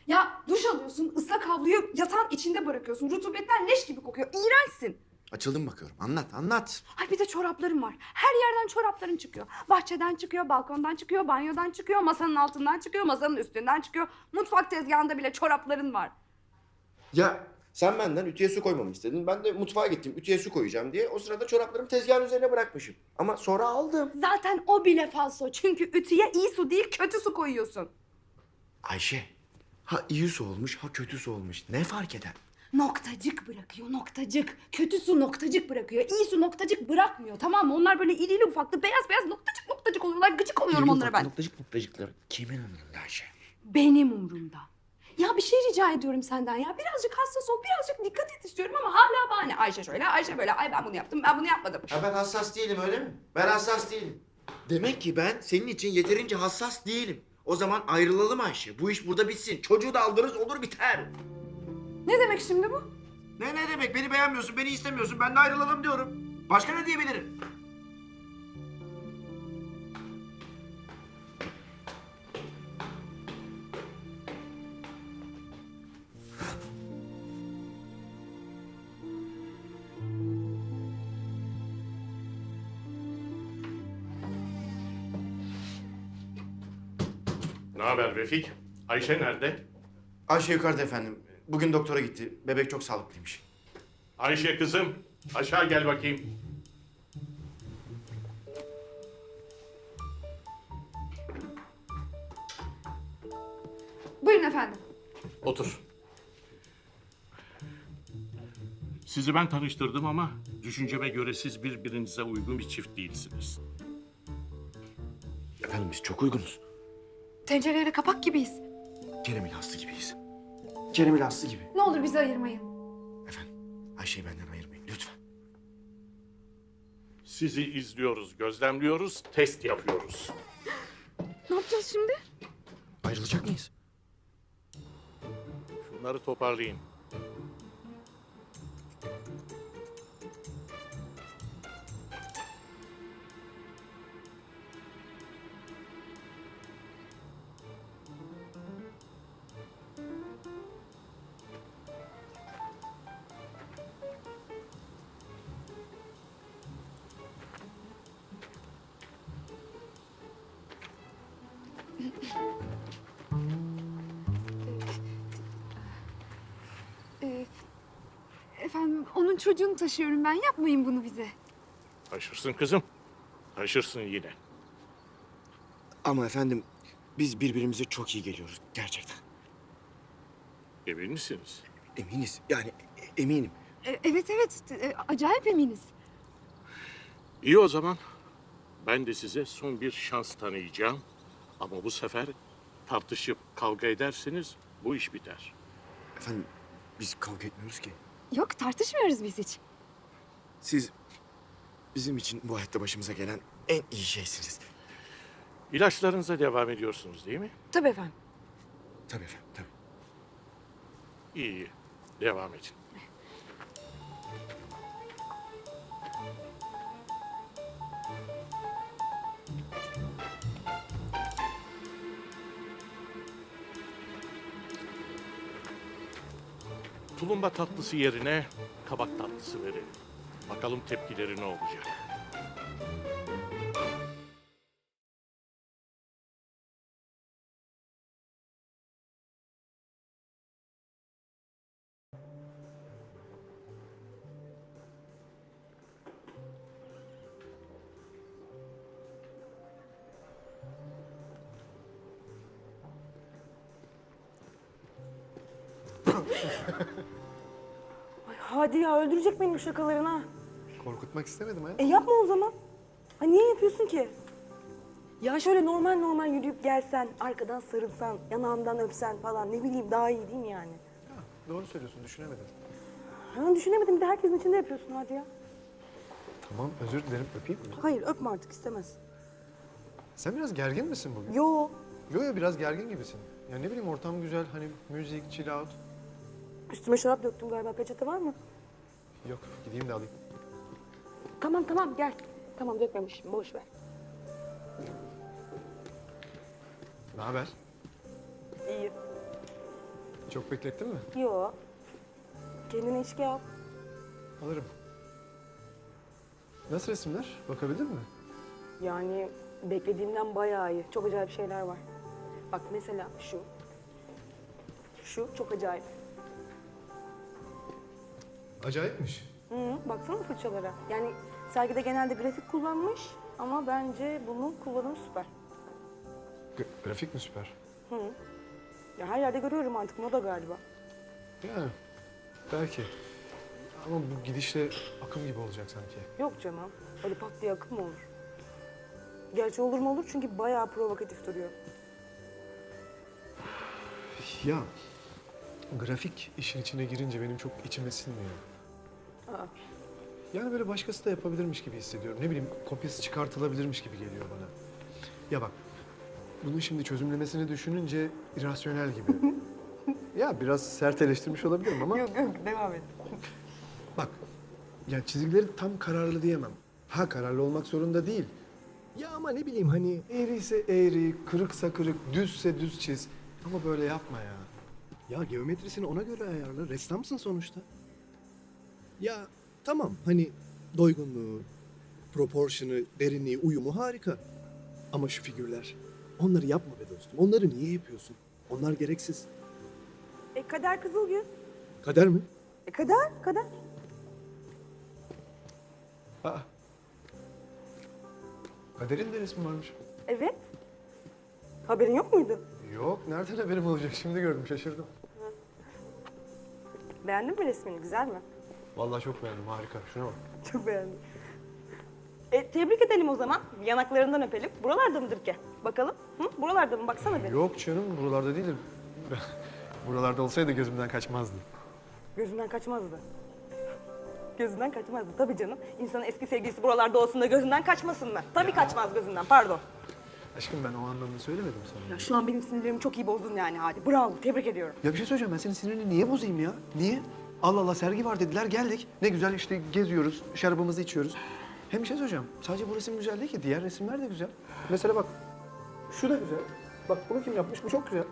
Ya duş alıyorsun, ıslak havluyu yatağın içinde bırakıyorsun. Rutubetten leş gibi kokuyor. İğrençsin. Açıldım bakıyorum. Anlat. Ay bir de çoraplarım var. Her yerden çorapların çıkıyor. Bahçeden çıkıyor, balkondan çıkıyor, banyodan çıkıyor, masanın altından çıkıyor, masanın üstünden çıkıyor. Mutfak tezgahında bile çorapların var. Ya sen benden ütüye su koymamı istedin. Ben de mutfağa gittim ütüye su koyacağım diye. O sırada çoraplarımı tezgahın üzerine bırakmışım. Ama sonra aldım. Zaten o bile falso. Çünkü ütüye iyi su değil, kötü su koyuyorsun. Ayşe, ha iyi su olmuş ha kötü su olmuş. Ne fark eder? Noktacık bırakıyor, noktacık. Kötü su noktacık bırakıyor. İyi su noktacık bırakmıyor. Tamam mı? Onlar böyle irili ufaklı, beyaz beyaz noktacık noktacık oluyorlar. Gıcık oluyorum onlara ben. Noktacıklar kimin umurunda Ayşe? Benim umurumda. Ya bir şey rica ediyorum senden ya. Birazcık hassas ol, birazcık dikkat et istiyorum ama hala bahane. Ayşe şöyle, Ayşe böyle. Ay ben bunu yaptım, ben bunu yapmadım. Ha ben hassas değilim öyle mi? Ben hassas değilim. Demek ki ben senin için yeterince hassas değilim. O zaman ayrılalım Ayşe. Bu iş burada bitsin. Çocuğu da aldırırız olur biter. Ne demek şimdi bu? Ne demek? Beni beğenmiyorsun, beni istemiyorsun. Ben de ayrılalım diyorum. Başka ne diyebilirim? Ne haber Refik? Ayşe nerede? Ayşe yukarıda efendim. Bugün doktora gitti. Bebek çok sağlıklıymış. Ayşe kızım, aşağı gel bakayım. Buyurun efendim. Otur. Sizi ben tanıştırdım ama düşünceme göre siz birbirinize uygun bir çift değilsiniz. Efendim biz çok uygunuz. Tencereyle kapak gibiyiz. Kerem'in Aslı gibiyiz. Kerem'in Aslı gibi. Ne olur bizi ayırmayın. Efendim Ayşe'yi benden ayırmayın lütfen. Sizi izliyoruz, gözlemliyoruz, test yapıyoruz. Ne yapacağız şimdi? Ayrılacak mıyız? Şunları toparlayayım. Efendim onun çocuğunu taşıyorum ben. Yapmayın bunu bize. Taşırsın kızım, taşırsın yine. Ama efendim biz birbirimize çok iyi geliyoruz gerçekten. Emin misiniz? Eminiz yani eminim. Evet acayip eminiz. İyi o zaman. Ben de size son bir şans tanıyacağım. Ama bu sefer tartışıp kavga ederseniz bu iş biter. Efendim biz kavga etmiyoruz ki. Yok tartışmıyoruz biz hiç. Siz bizim için bu hayatta başımıza gelen en iyi şeysiniz. İlaçlarınıza devam ediyorsunuz değil mi? Tabii efendim. Tabii efendim, tabii. İyi, iyi. Devam edin. Tulumba tatlısı yerine kabak tatlısı verelim. Bakalım tepkileri ne olacak. Hadi ya öldürecek beni bu şakaların ha. Korkutmak istemedim ha. Yapma o zaman. Ha niye yapıyorsun ki? Ya şöyle normal yürüyüp gelsen, arkadan sarılsan, yanağımdan öpsen falan ne bileyim daha iyi değil mi yani? Doğru söylüyorsun, düşünemedim. Ha düşünemedim bir de herkesin içinde yapıyorsun hadi ya. Tamam, özür dilerim. Öpeyim mi? Hayır öpme artık istemez. Sen biraz gergin misin bugün? Yo. Yo, biraz gergin gibisin. Ya ne bileyim, ortam güzel, hani müzik, chill out. Üstüme şarap döktüm galiba peçete var mı? Yok, gideyim de alayım. Tamam gel. Tamam dökmemişim boş ver. Ne haber? İyi. Çok beklettin mi? Yo. Kendine içki al. Alırım. Nasıl resimler? Bakabildin mi? Yani beklediğimden bayağı iyi. Çok acayip şeyler var. Bak mesela şu. Şu çok acayip. Acayipmiş. Baksana fırçalara. Yani sergide genelde grafik kullanmış ama bence bunun kullanımı süper. Grafik mi süper? Ya her yerde görüyorum artık moda galiba. Yani belki. Ama bu gidişle akım gibi olacak sanki. Yok canım. Öyle pat diye akım mı olur? Gerçi olur mu olur çünkü bayağı provokatif duruyor. Ya grafik işin içine girince benim çok içime sinmiyor. Aa. Yani böyle başkası da yapabilirmiş gibi hissediyorum. Ne bileyim, kopyası çıkartılabilirmiş gibi geliyor bana. Ya bak, bunun şimdi çözümlemesini düşününce irrasyonel gibi. Ya biraz sert eleştirmiş olabilirim ama... Yok devam et. Bak, ya çizgileri tam kararlı diyemem. Ha, kararlı olmak zorunda değil. Ya ama ne bileyim, hani eğriyse eğri, kırıksa kırık, düzse düz çiz. Ama böyle yapma ya. Ya geometrisini ona göre ayarla. Ressamsın sonuçta. Ya tamam, hani doygunluğu, proporsionu, derinliği, uyumu harika. Ama şu figürler, onları yapma be dostum. Onları niye yapıyorsun? Onlar gereksiz. Kader Kızılgül. Kader mi? Kader. Aa. Kader'in de resmi varmış. Evet. Haberin yok muydu? Yok, nereden haberim olacak? Şimdi gördüm, şaşırdım. Beğendin mi resmini? Güzel mi? Vallahi çok beğendim, harika. Şuna bak. Çok beğendim. Tebrik edelim o zaman. Yanaklarından öpelim. Buralarda mıdır ki? Bakalım. Buralarda mı? Baksana bir. Yok canım, buralarda değilim. Buralarda olsaydı gözümden kaçmazdı. Gözünden kaçmazdı. Gözünden kaçmazdı tabii canım. İnsanın eski sevgilisi buralarda olsun da gözünden kaçmasın mı? Tabii kaçmaz gözünden, pardon. Aşkım, ben o anlamda söylemedim sana. Ya şu an benim sinirlerimi çok iyi bozdun yani Hadi. Bravo, tebrik ediyorum. Ya bir şey söyleyeceğim, ben senin sinirini niye bozayım ya? Niye? Allah Allah, sergi var dediler, geldik. Ne güzel işte geziyoruz, şarabımızı içiyoruz. Hem bir şey söyleyeceğim, sadece bu resim güzel değil ki, diğer resimler de güzel. Mesela bak, şu da güzel. Bak bunu kim yapmış, bu çok güzel.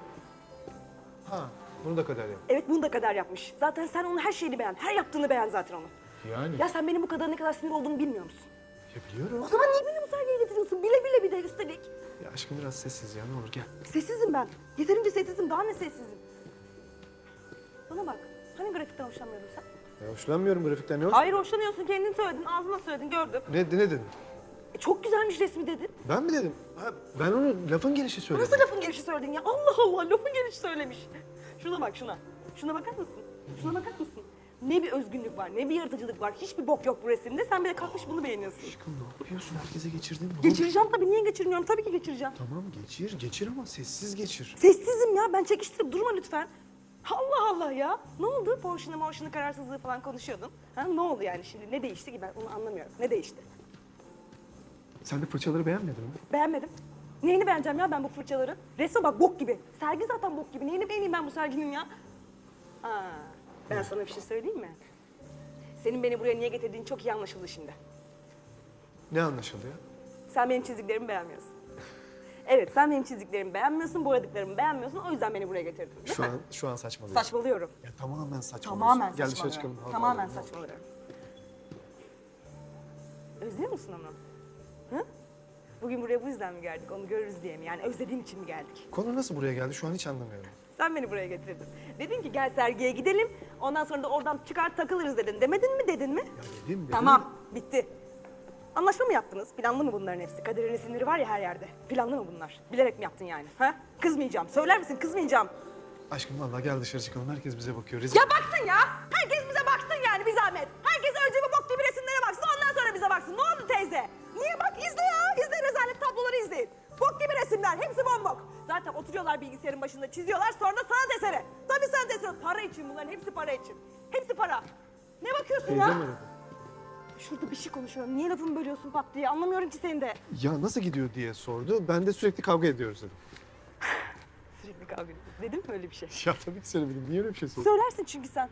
Ha, bunu da Kader yaptı. Evet, bunu da Kader yapmış. Zaten sen onun her şeyini beğen, her yaptığını beğen zaten onu. Yani. Ya sen benim bu kadar ne kadar sinir olduğumu bilmiyor musun? Ya biliyorum. O zaman niye beni bu sergiye getiriyorsun? Bile bile bir de üstelik. Ya aşkım biraz sessiz ya, ne olur gel. Sessizim ben. Yeterince sessizim, daha ne sessizim? Bana bak, hani grafikten hoşlanmıyordun sen? Ya hoşlanmıyorum grafikten, ne hoş? Hayır hoşlanıyorsun, kendin söyledin, ağzına söyledin, gördüm. Ne dedin? Çok güzelmiş resmi dedin. Ben mi dedim? Ha, ben onu lafın gelişi söyledim. Nasıl lafın gelişi söyledin ya? Allah Allah, lafın gelişi söylemiş. Şuna bak, şuna. Şuna bakar mısın? Şuna bakar mısın? Ne bir özgünlük var, ne bir yaratıcılık var. Hiçbir bok yok bu resimde. Sen bir de kalkmış bunu beğeniyorsun. Aşkım ne yapıyorsun? Herkese geçirdin mi? Geçireceğim tabii. Niye geçirmiyorum? Tabii ki geçireceğim. Tamam geçir ama sessiz geçir. Sessizim ya. Ben çekiştirip durma lütfen. Allah Allah ya. Ne oldu? Porsche'nin kararsızlığı falan konuşuyordun. Ha, ne oldu yani şimdi? Ne değişti ki ben onu anlamıyorum. Ne değişti? Sen de fırçaları beğenmedin mi? Beğenmedim. Neyini beğeneceğim ya ben bu fırçaları? Resme bak bok gibi. Sergi zaten bok gibi. Neyini beğeneyim ben bu serginin ya? Aa, ben sana bir şey söyleyeyim mi? Senin beni buraya niye getirdiğin çok iyi anlaşıldı şimdi. Ne anlaşıldı ya? Sen benim çizdiklerimi beğenmiyorsun. Evet, sen benim çizdiklerimi beğenmiyorsun, boyadıklarımı beğenmiyorsun. O yüzden beni buraya getirdin, değil mi? Şu an saçmalıyorsun. Saçmalıyorum. Ya tamamen saçmalıyorsun. Tamamen Gel dışarı saçmalıyorum. çıkalım. Hadi, Tamamen hadi, hadi. saçmalıyorum. Özlüyor musun onu? Hı? Bugün buraya bu yüzden mi geldik? Onu görürüz diye mi? Yani özlediğim için mi geldik? Konu nasıl buraya geldi şu an hiç anlamıyorum. Sen beni buraya getirdin. Dedin ki gel sergiye gidelim. Ondan sonra da oradan çıkar takılırız dedin. Demedin mi, dedin mi? Ya dedim. Tamam, bitti. Anlaşma mı yaptınız? Planlı mı bunların hepsi? Kaderin resimleri var ya her yerde. Planlı mı bunlar? Bilerek mi yaptın yani? Ha? Kızmayacağım. Söyler misin? Kızmayacağım. Aşkım vallahi gel dışarı çıkalım. Herkes bize bakıyor. Rezil. Ya baksın ya! Herkes bize baksın yani bir zahmet. Herkes önce bu bok gibi resimlere baksın, ondan sonra bize baksın. Ne oldu teyze? Niye bak? İzle ya! İzle rezalet tabloları izleyin. Bok gibi resimler, hepsi bombok. Zaten oturuyorlar bilgisayarın başında, çiziyorlar, sonra da sanat eseri. Tabii sanat eseri. Para için bunların, hepsi para için. Hepsi para. Ne bakıyorsun ya? Teyze mi dedi? Şurada bir şey konuşuyorum. Niye lafımı bölüyorsun pat diye? Anlamıyorum ki seni de. Ya nasıl gidiyor diye sordu. Ben de sürekli kavga ediyoruz dedim. Sürekli kavga ediyorsun. Dedim mi öyle bir şey? Ya tabii ki söylemedim. Niye öyle bir şey söyledin? Söylersin çünkü sen.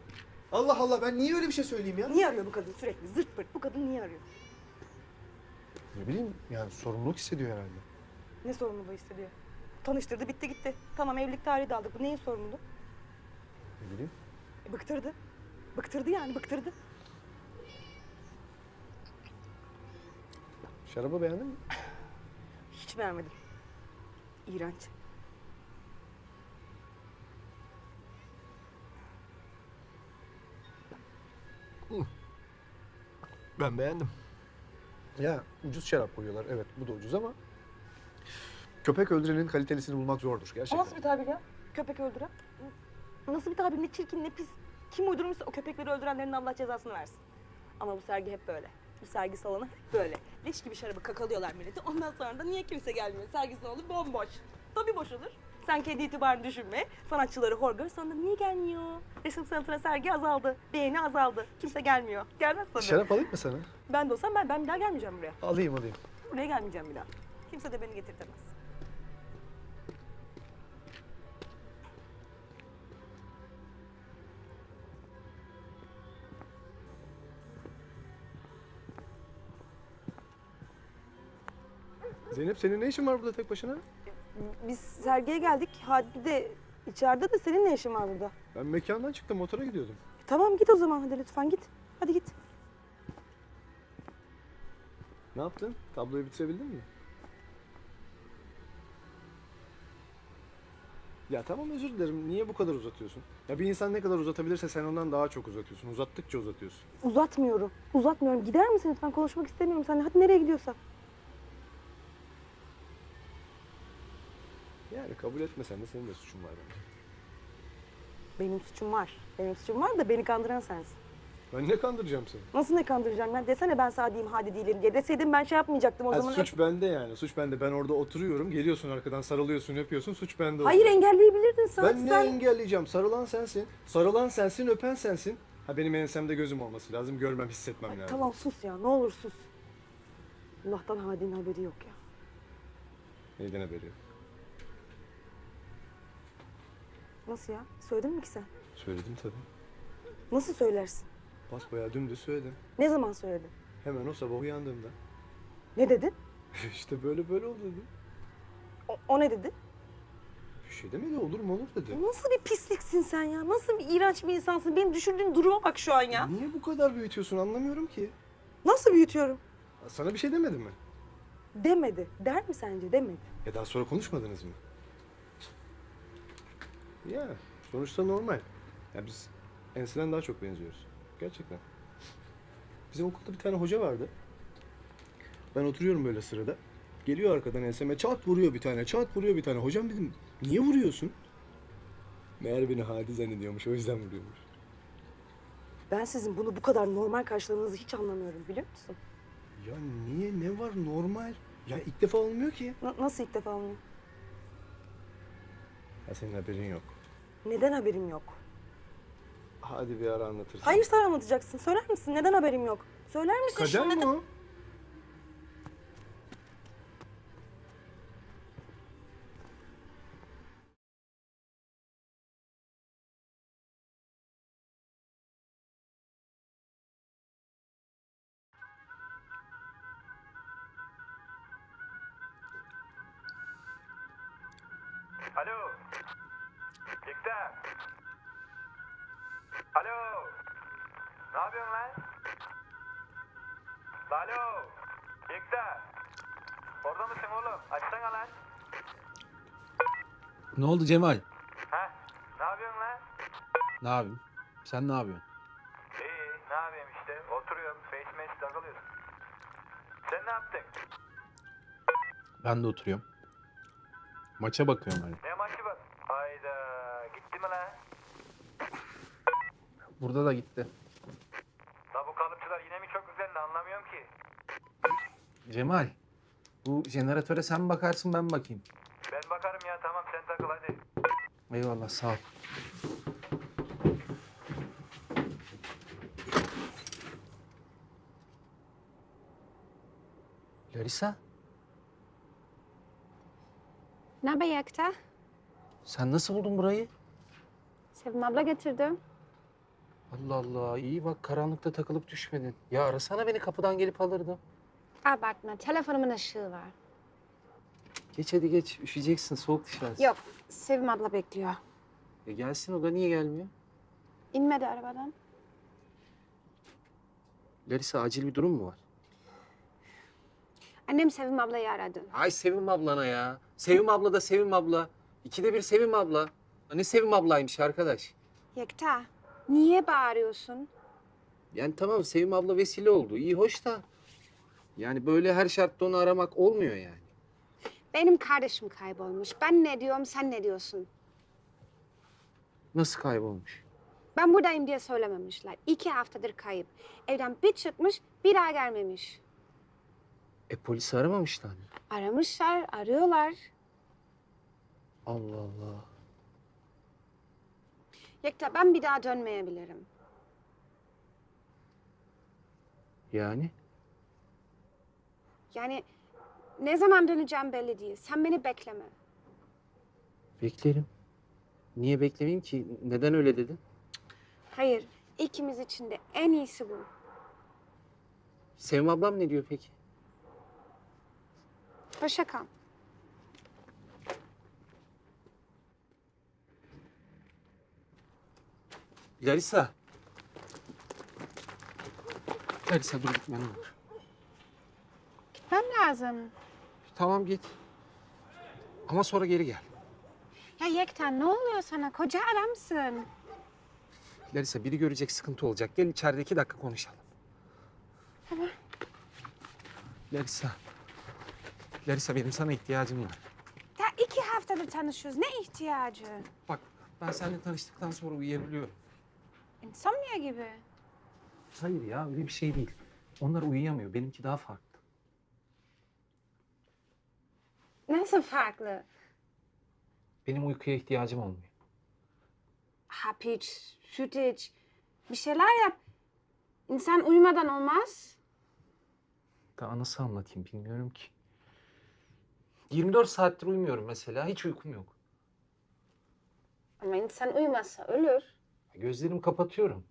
Allah Allah ben niye öyle bir şey söyleyeyim ya? Niye arıyor bu kadın sürekli? Zırt pırt. Bu kadın niye arıyor? Ne bileyim yani sorumluluk hissediyor herhalde. Ne sorumluluğu hissediyor? Tanıştırdı, bitti gitti. Tamam evlilik tarihi de aldık. Bu neyin sorumluluğu? Ne bileyim. Bıktırdı. Bıktırdı yani, bıktırdı. Şarabı beğendin mi? Hiç beğenmedim. İğrenç. Ben beğendim. Ya ucuz şarap koyuyorlar. Evet bu da ucuz ama köpek öldürenin kalitelisini bulmak zordur O gerçekten. nasıl bir tabir ya? Köpek öldüren. Nasıl bir tabir? Ne çirkin, ne pis. Kim uydurmuşsa o köpekleri öldürenlerin Allah cezasını versin. Ama bu sergi hep böyle. Bu sergi salonu hep böyle. Leş gibi şarabı kakalıyorlar milleti. Ondan sonra da niye kimse gelmiyor? Sergi salonu bomboş. Tabii boş olur. Sen kendi itibarını düşünme. Sanatçıları hor gör. Sonra niye gelmiyor? Resim sanatına sergi azaldı. Beğeni azaldı. Kimse gelmiyor. Gelmez tabii. Şarap alayım mı sana? Ben de olsam ben bir daha gelmeyeceğim buraya. Alayım. Buraya gelmeyeceğim bir daha. Kimse de beni getirtemez. Zeynep senin ne işin var burada tek başına? Biz sergiye geldik. Hadi de içeride de senin ne işin var burada? Ben mekandan çıktım motora gidiyordum. Tamam git o zaman hadi lütfen git. Hadi git. Ne yaptın? Tabloyu bitirebildin mi? Ya tamam özür dilerim. Niye bu kadar uzatıyorsun? Ya bir insan ne kadar uzatabilirse sen ondan daha çok uzatıyorsun. Uzattıkça uzatıyorsun. Uzatmıyorum. Uzatmıyorum. Gider misin lütfen? Konuşmak istemiyorum seninle. Hadi nereye gidiyorsan. Yani kabul etmesen de senin de suçun var bence. Benim suçum var. Benim suçum var da beni kandıran sensin. Ben ne kandıracağım seni? Nasıl ne kandıracağım ya? Desene ben sana diyeyim hadi değilim diye. Deseydim ben şey yapmayacaktım o Ha, zaman. suç bende yani. Suç bende. Ben orada oturuyorum. Geliyorsun arkadan sarılıyorsun, öpüyorsun. Suç bende. Hayır oluyor. engelleyebilirdin sen. Ben ne sen... engelleyeceğim? Sarılan sensin. Sarılan sensin, öpen sensin. Ha benim ensemde gözüm olması lazım. Görmem, hissetmem lazım. Tamam sus ya. Ne olur sus. Allah'tan Hadi'nin haberi yok ya. Neyden haberi yok? Nasıl ya? Söyledin mi ki sen? Söyledim tabii. Nasıl söylersin? Basbayağı dümdüz söyledim. Ne zaman söyledin? Hemen o sabah uyandığımda. Ne dedin? İşte böyle oldu dedi. O ne dedi? Bir şey demedi, olur mu olur dedi. Nasıl bir pisliksin sen ya? Nasıl bir iğrenç bir insansın? Benim düşürdüğün duruma bak şu an ya. Niye bu kadar büyütüyorsun anlamıyorum ki. Nasıl büyütüyorum? Sana bir şey demedim mi? Demedi. Der mi sence? Demedi. Daha sonra konuşmadınız mı? Ya sonuçta normal. Ya biz enseden daha çok benziyoruz. Gerçekten. Bizim okulda bir tane hoca vardı. Ben oturuyorum böyle sırada. Geliyor arkadan enseme çat vuruyor bir tane, çat vuruyor bir tane. Hocam dedim, niye vuruyorsun? Meğer beni Hadi zannediyormuş, o yüzden vuruyormuş. Ben sizin bunu bu kadar normal karşılamanızı hiç anlamıyorum, biliyor musun? Ya niye? Ne var? Normal. Ya ilk defa olmuyor ki. Nasıl ilk defa olmuyor? Ya senin haberin yok. Neden haberim yok? Hadi bir ara anlatırsın. Hayır, sen anlatacaksın. Söyler misin? Neden haberim yok? Söyler misin? Kader Şimdi mi o? Alo. Yekta. Alo. Ne yapıyorsun lan? Alo. Yekta. Orada mısın oğlum? Açsana lan. Ne oldu Cemal? Ha? Ne yapıyorsun lan? Ne yapayım? Sen ne yapıyorsun? İyi, ne yapayım işte. Oturuyorum, face takılıyorsun. Sen ne yaptın? Ben de oturuyorum. Maça bakıyorum hani. Ne maçı var? Hayda, gitti mi lan? Burada da gitti. La bu kalıpçılar yine mi çok güzeldi anlamıyorum ki. Cemal, bu jeneratöre sen bakarsın ben bakayım. Ben bakarım ya, tamam sen takıl hadi. Eyvallah sağ ol. Larisa, Ne haber Yekta? sen nasıl buldun burayı? Sevim abla getirdim. Allah Allah, iyi bak karanlıkta takılıp düşmedin. Ya arasana beni kapıdan gelip alırdım. Abartma, telefonumun ışığı var. Geç hadi geç, üşüyeceksin soğuk dışarısı. Yok, Sevim abla bekliyor. Gelsin o da niye gelmiyor? İnmedi arabadan. Larisa acil bir durum mu var? Annem Sevim ablayı aradı. Ay Sevim ablana ya. Sevim abla da Sevim abla. İkide bir Sevim abla. Ne Sevim ablaymış arkadaş. Yekta, niye bağırıyorsun? Yani tamam Sevim abla vesile oldu. İyi hoş da. Yani böyle her şartta onu aramak olmuyor yani. Benim kardeşim kaybolmuş. Ben ne diyorum, sen ne diyorsun? Nasıl kaybolmuş? Ben buradayım diye söylememişler. 2 haftadır kayıp. Evden bir çıkmış, bir daha gelmemiş. Polisi aramamışlar mı? Aramışlar, arıyorlar. Allah Allah. Yekta, ben bir daha dönmeyebilirim. Yani? Yani ne zaman döneceğim belli değil. Sen beni bekleme. Beklerim. Niye beklemeyeyim ki? Neden öyle dedin? Hayır, ikimiz için de en iyisi bu. Sevim ablam ne diyor peki? Hoşça kal. Larisa. Larisa dur gitme ne olur. Gitmem lazım. Tamam git. Ama sonra geri gel. Ya Yekta, ne oluyor sana? Koca adamsın. Larisa biri görecek sıkıntı olacak. Gel içeride 2 dakika konuşalım. Tamam. Larisa. Larisa benim sana ihtiyacım var. Ya 2 haftadır tanışıyoruz. Ne ihtiyacı? Bak ben seninle tanıştıktan sonra uyuyabiliyorum. İnsomnia gibi. Hayır ya öyle bir şey değil. Onlar uyuyamıyor. Benimki daha farklı. Nasıl farklı? Benim uykuya ihtiyacım olmuyor. Hap iç, süt iç. Bir şeyler yap. İnsan uyumadan olmaz. Daha nasıl anlatayım bilmiyorum ki. 24 saattir uyumuyorum mesela. Hiç uykum yok. Ama insan uyumazsa ölür. Gözlerimi kapatıyorum.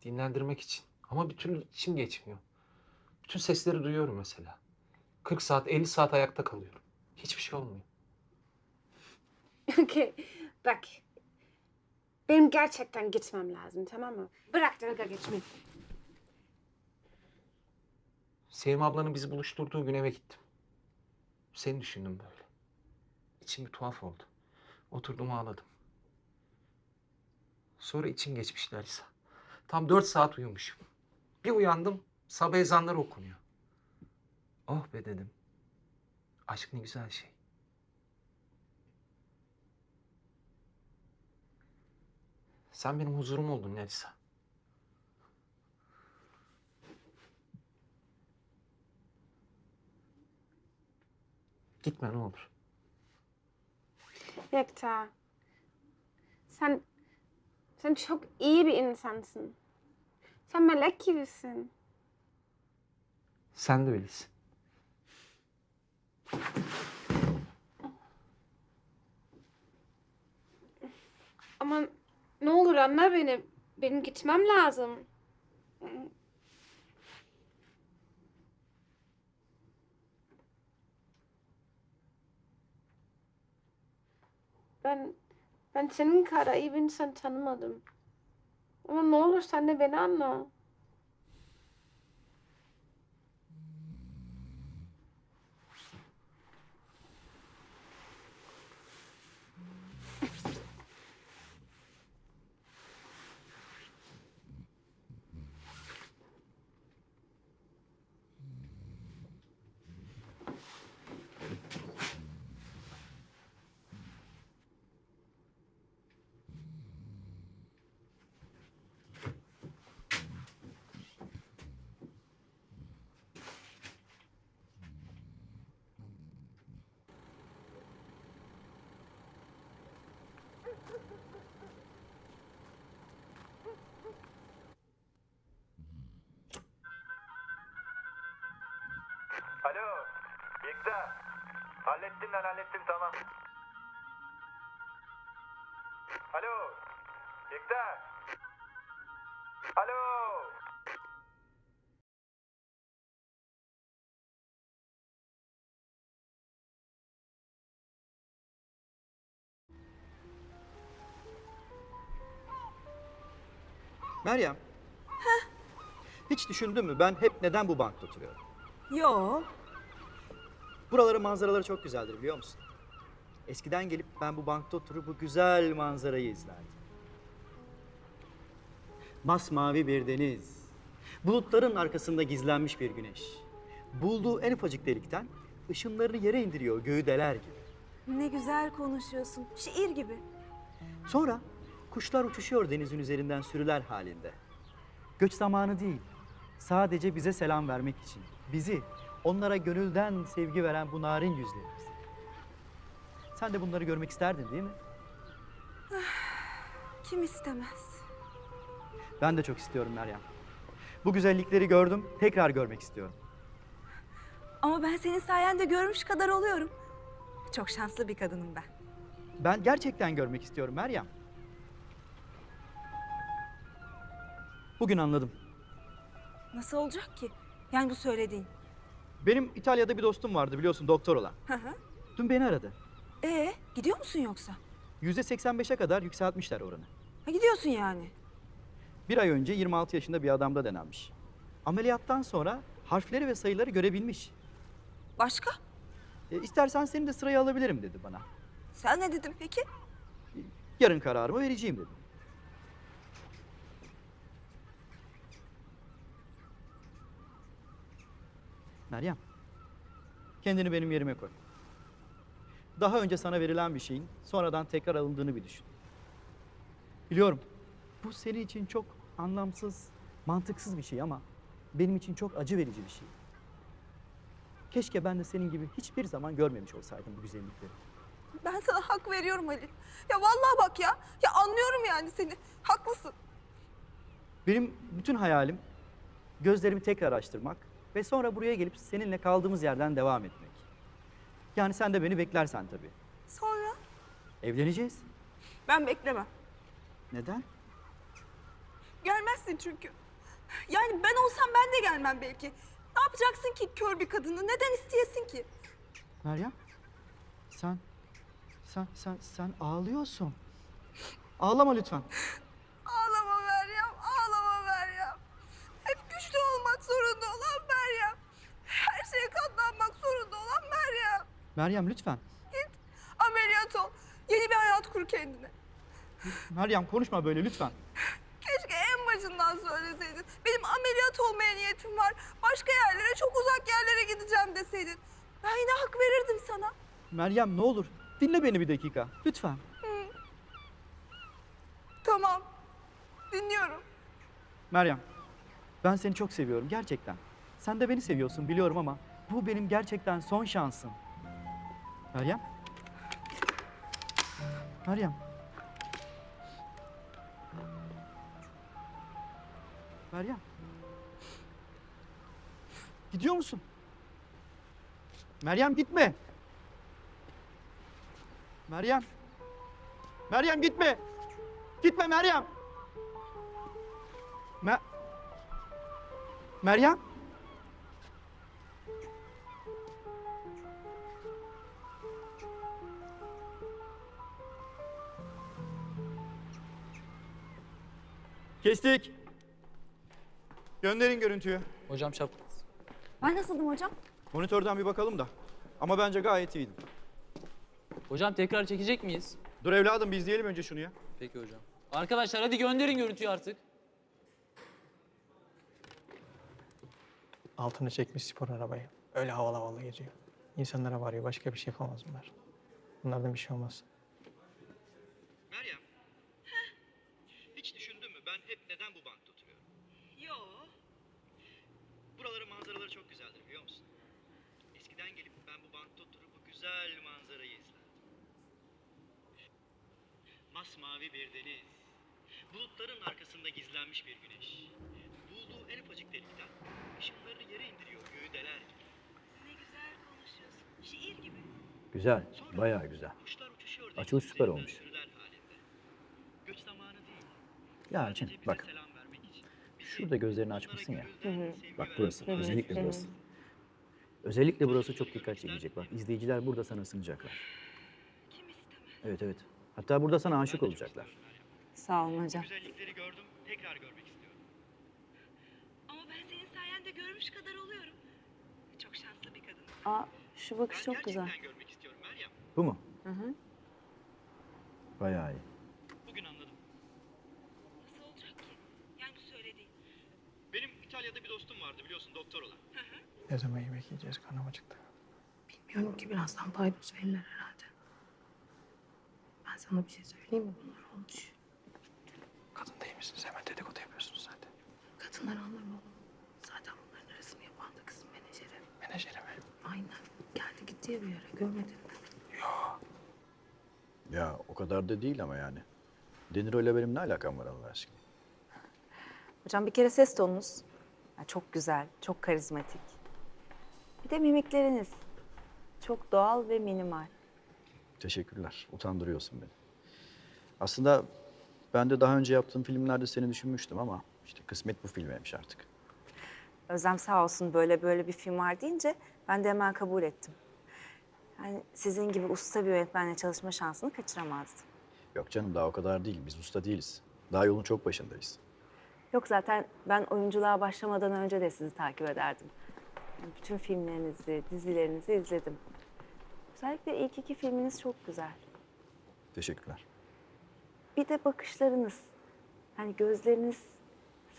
Dinlendirmek için. Ama bir türlü içim geçmiyor. Bütün sesleri duyuyorum mesela. 40 saat, 50 saat ayakta kalıyorum. Hiçbir şey olmuyor. Okey. Bak. Benim gerçekten gitmem lazım, tamam mı? Bırak dalga geçmeyi. Sevim ablanın bizi buluşturduğu gün eve gittim. Seni düşündüm böyle. İçim bir tuhaf oldu. Oturdum ağladım. Sonra içim geçmiş Larisa. Tam 4 saat uyumuşum. Bir uyandım, sabah ezanları okunuyor. Oh be dedim. Aşk ne güzel şey. Sen benim huzurum oldun Larisa. Gitme ne olur. Yekta. Sen çok iyi bir insansın. Sen melek gibisin. Sen de öylesin. Ama ne olur anla beni. Benim gitmem lazım. Ben senin kadar iyi bir insan tanımadım. Ama ne olur sen de beni anla. Alo, Yekta. Hallettim tamam. Alo, Yekta. Alo. Meryem. Hiç düşündün mü ben hep neden bu bankta oturuyorum? Yo. Buraların manzaraları çok güzeldir biliyor musun? Eskiden gelip ben bu bankta oturup bu güzel manzarayı izlerdim. Masmavi bir deniz, bulutların arkasında gizlenmiş bir güneş. Bulduğu en ufacık delikten ışınlarını yere indiriyor göğü deler gibi. Ne güzel konuşuyorsun. Şiir gibi. Sonra kuşlar uçuşuyor denizin üzerinden sürüler halinde. Göç zamanı değil, sadece bize selam vermek için. Bizi, onlara gönülden sevgi veren bu narin yüzlerimiz. Sen de bunları görmek isterdin değil mi? Kim istemez? Ben de çok istiyorum Meryem. Bu güzellikleri gördüm, tekrar görmek istiyorum. Ama ben senin sayende görmüş kadar oluyorum. Çok şanslı bir kadınım ben. Ben gerçekten görmek istiyorum Meryem. Bugün anladım. Nasıl olacak ki? Yani bu söylediğin. Benim İtalya'da bir dostum vardı biliyorsun doktor olan. Hı hı. Dün beni aradı. Gidiyor musun yoksa? %85'e kadar yükseltmişler oranı. Ha, gidiyorsun yani. Bir ay önce 26 yaşında bir adamda denenmiş. Ameliyattan sonra harfleri ve sayıları görebilmiş. Başka? İstersen seni de sıraya alabilirim dedi bana. Sen ne dedin peki? Yarın kararımı vereceğim dedi. Meryem, kendini benim yerime koy. Daha önce sana verilen bir şeyin sonradan tekrar alındığını bir düşün. Biliyorum, bu senin için çok anlamsız, mantıksız bir şey ama benim için çok acı verici bir şey. Keşke ben de senin gibi hiçbir zaman görmemiş olsaydım bu güzellikleri. Ben sana hak veriyorum Ali. Ya vallahi bak ya. Ya anlıyorum yani seni. Haklısın. Benim bütün hayalim gözlerimi tekrar açtırmak ve sonra buraya gelip seninle kaldığımız yerden devam etmek. Yani sen de beni beklersen tabii. Sonra? Evleneceğiz. Ben beklemem. Neden? Gelmezsin çünkü. Yani ben olsam ben de gelmem belki. Ne yapacaksın ki kör bir kadını? Neden isteyesin ki? Meryem, sen ağlıyorsun. Ağlama lütfen. Ağlama Meryem, ağlama Meryem. Hep güçlü olmak zorunda olan Meryem. Her şeye katlanmak zorunda olan Meryem. Meryem lütfen. Git, ameliyat ol. Yeni bir hayat kur kendine. Meryem konuşma böyle lütfen. Keşke en başından söyleseydin. Benim ameliyat olmaya niyetim var. Başka yerlere, çok uzak yerlere gideceğim deseydin. Ben yine hak verirdim sana. Meryem ne olur dinle beni bir dakika lütfen. Tamam, dinliyorum. Meryem, ben seni çok seviyorum gerçekten. Sen de beni seviyorsun biliyorum ama bu benim gerçekten son şansım. Meryem? Meryem? Meryem? Gidiyor musun? Meryem gitme. Meryem. Meryem gitme. Gitme Meryem. Meryem. Kestik. Gönderin görüntüyü. Hocam şap. Ben nasıldım hocam? Monitörden bir bakalım da. Ama bence gayet iyiydi. Hocam tekrar çekecek miyiz? Dur evladım bir izleyelim önce şunu ya. Peki hocam. Arkadaşlar hadi gönderin görüntüyü artık. Altını çekmiş spor arabayı. Öyle havalı havalı geziyor. İnsanlara varıyor. Başka bir şey yapamaz bunlar. Bunlardan bir şey olmaz. Meryem. Hiç düşündün mü ben hep neden bu bankta oturuyorum? Yo. Buraların manzaraları çok güzeldir biliyor musun? Eskiden gelip ben bu bankta oturup bu güzel manzarayı izlerdim. Masmavi bir deniz. Bulutların arkasında gizlenmiş bir güneş. Bulduğu en ufacık delikten ışınlarını yere indiriyor göğü deler gibi. Ne güzel konuşuyorsun. Şiir gibi. Güzel, bayağı güzel. Kuşlar uçuşuyor Açılış süper olmuş. sürüler halinde. Göç zamanı değil. Ya Elçin bak, Selam vermek için. şurada gözlerini açmışsın ya. Bak burası, özellikle burası. Özellikle burası çok dikkat çekecek. Bak izleyiciler burada sana ısınacaklar. Kim istemez. Evet evet. Hatta burada sana aşık olacaklar. Sağ olun hocam. Güzellikleri gördüm, tekrar görmek istiyorum. Ama ben senin sayende görmüş kadar oluyorum. Çok şanslı bir kadın. Aa, şu bakış çok güzel. Gerçekten görmek istiyorum Meryem. Bu mu? Hı hı. Bayağı iyi. Bugün anladım. Nasıl olacak ki? Yani bu söylediğin. Benim İtalya'da bir dostum vardı biliyorsun doktor olan. Ne zaman yemek yiyeceğiz? Karnım acıktı. Bilmiyorum ki birazdan paydos verirler herhalde. Ben sana bir şey söyleyeyim mi? Bunlar olmuş. Kadın değil misiniz? Hemen dedikodu yapıyorsunuz zaten. Kadınlar anlar oğlum. Zaten bunların arasını yapan da kızın menajeri. Menajeri mi? Aynen. Geldi gitti ya bir yere. Görmedin mi? Ya o kadar da değil ama yani. Deniro ile benim ne alakam var Allah aşkına? Hocam bir kere ses tonunuz çok güzel, çok karizmatik. Bir de mimikleriniz çok doğal ve minimal. Teşekkürler. Utandırıyorsun beni. Aslında ben de daha önce yaptığım filmlerde seni düşünmüştüm ama işte kısmet bu filmeymiş artık. Özlem sağ olsun böyle bir film var deyince ben de hemen kabul ettim. Yani sizin gibi usta bir yönetmenle çalışma şansını kaçıramazdım. Yok canım daha o kadar değil. Biz usta değiliz. Daha yolun çok başındayız. Yok zaten ben oyunculuğa başlamadan önce de sizi takip ederdim. Yani bütün filmlerinizi, dizilerinizi izledim. Özellikle ilk 2 filminiz çok güzel. Teşekkürler. Bir de bakışlarınız. Yani gözleriniz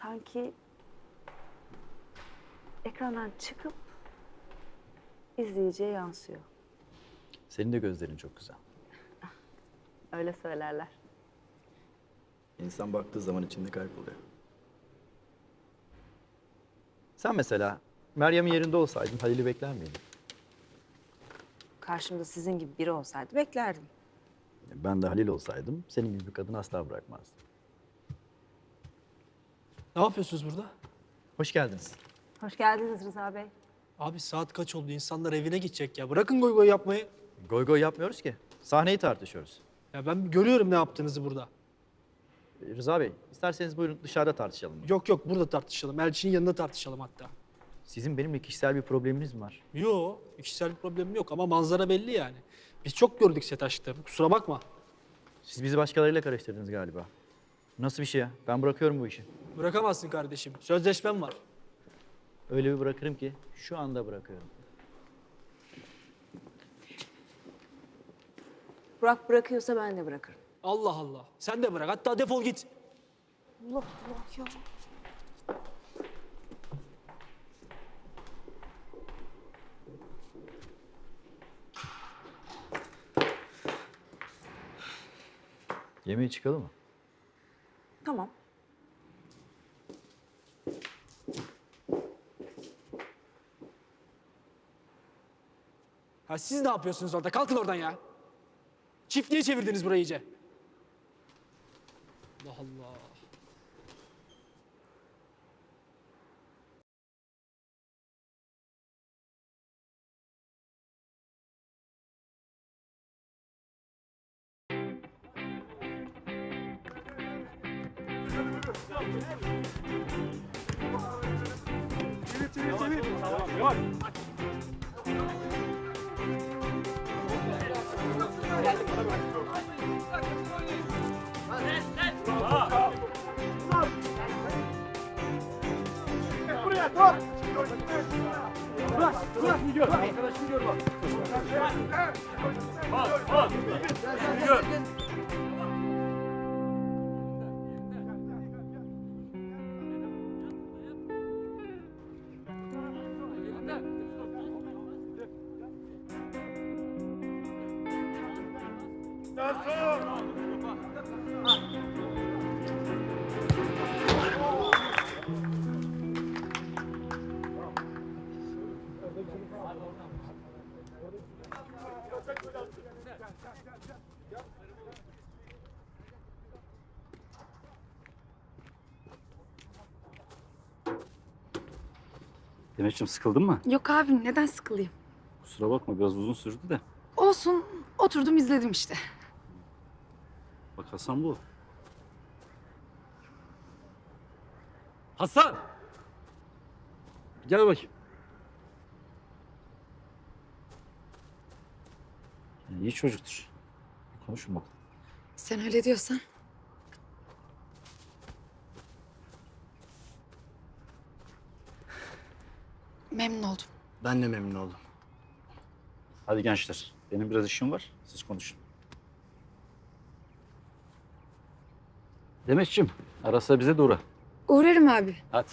sanki ekrandan çıkıp izleyiciye yansıyor. Senin de gözlerin çok güzel. Öyle söylerler. İnsan baktığı zaman içinde kayboluyor. Sen mesela Meryem'in yerinde olsaydın Halil'i bekler miydin? Karşımda sizin gibi biri olsaydı beklerdim. Ben de Halil olsaydım senin gibi bir kadını asla bırakmazdım. Ne yapıyorsunuz burada? Hoş geldiniz. Hoş geldiniz Rıza Bey. Abi saat kaç oldu? İnsanlar evine gidecek ya. Bırakın goy goy yapmayı. Goy goy yapmıyoruz ki. Sahneyi tartışıyoruz. Ya ben görüyorum ne yaptığınızı burada. Rıza Bey, isterseniz buyurun dışarıda tartışalım. Yok burada tartışalım. Elçinin yanında tartışalım hatta. Sizin benimle kişisel bir probleminiz mi var? Yo, kişisel bir problemim yok ama manzara belli yani. Biz çok gördük set aşklarını. Kusura bakma. Siz bizi başkalarıyla karıştırdınız galiba. Nasıl bir şey ya? Ben bırakıyorum bu işi. Bırakamazsın kardeşim. Sözleşmem var. Öyle bir bırakırım ki şu anda bırakıyorum. Burak bırakıyorsa ben de bırakırım. Allah Allah. Sen de bırak. Hatta defol git. Allah Allah ya. Yemeğe çıkalım mı? Tamam. Ha Ya siz ne yapıyorsunuz orada? Kalkın oradan ya. Çiftliğe çevirdiniz burayı iyice. Allah Allah. Demetciğim sıkıldın mı? Yok abi neden sıkılayım? Kusura bakma biraz uzun sürdü de. Olsun oturdum izledim işte. Bak Hasan bu. Hasan! Gel bakayım. Yani iyi çocuktur. Bir konuşun bakalım. Sen öyle diyorsan. Memnun oldum. Ben de memnun oldum. Hadi gençler. Benim biraz işim var. Siz konuşun. Demetciğim ara sıra bize de uğra. Uğrarım abi. Hadi.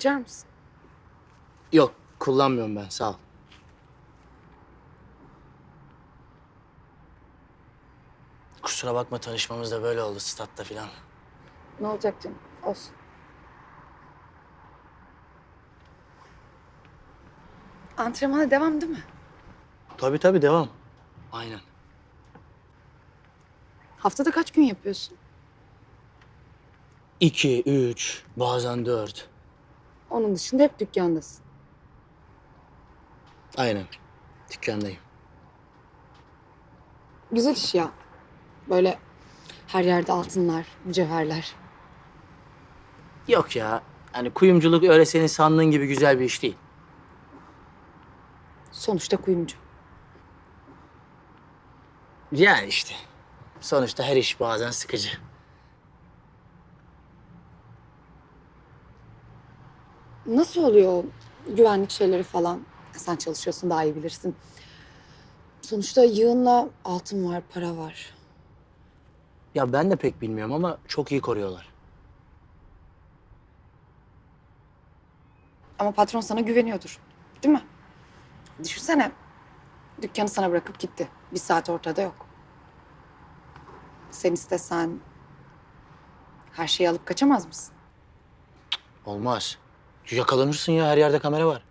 İçer misin? Yok, kullanmıyorum ben. Sağ ol. Kusura bakma tanışmamız da böyle oldu statta filan. Ne olacak canım? Olsun. Antrenmana devam değil mi? Tabii devam. Aynen. Haftada kaç gün yapıyorsun? 2, 3, bazen 4. Onun dışında hep dükkandasın. Aynen. Dükkandayım. Güzel iş ya. Böyle her yerde altınlar, mücevherler. Yok ya. Hani kuyumculuk öyle senin sandığın gibi güzel bir iş değil. Sonuçta kuyumcu. Yani işte. Sonuçta her iş bazen sıkıcı. Nasıl oluyor o güvenlik şeyleri falan? Sen çalışıyorsun daha iyi bilirsin. Sonuçta yığınla altın var, para var. Ya ben de pek bilmiyorum ama çok iyi koruyorlar. Ama patron sana güveniyordur. Değil mi? Düşünsene. Dükkanı sana bırakıp gitti. Bir saat ortada yok. Sen istesen her şeyi alıp kaçamaz mısın? Olmaz. Yakalanırsın ya, her yerde kamera var.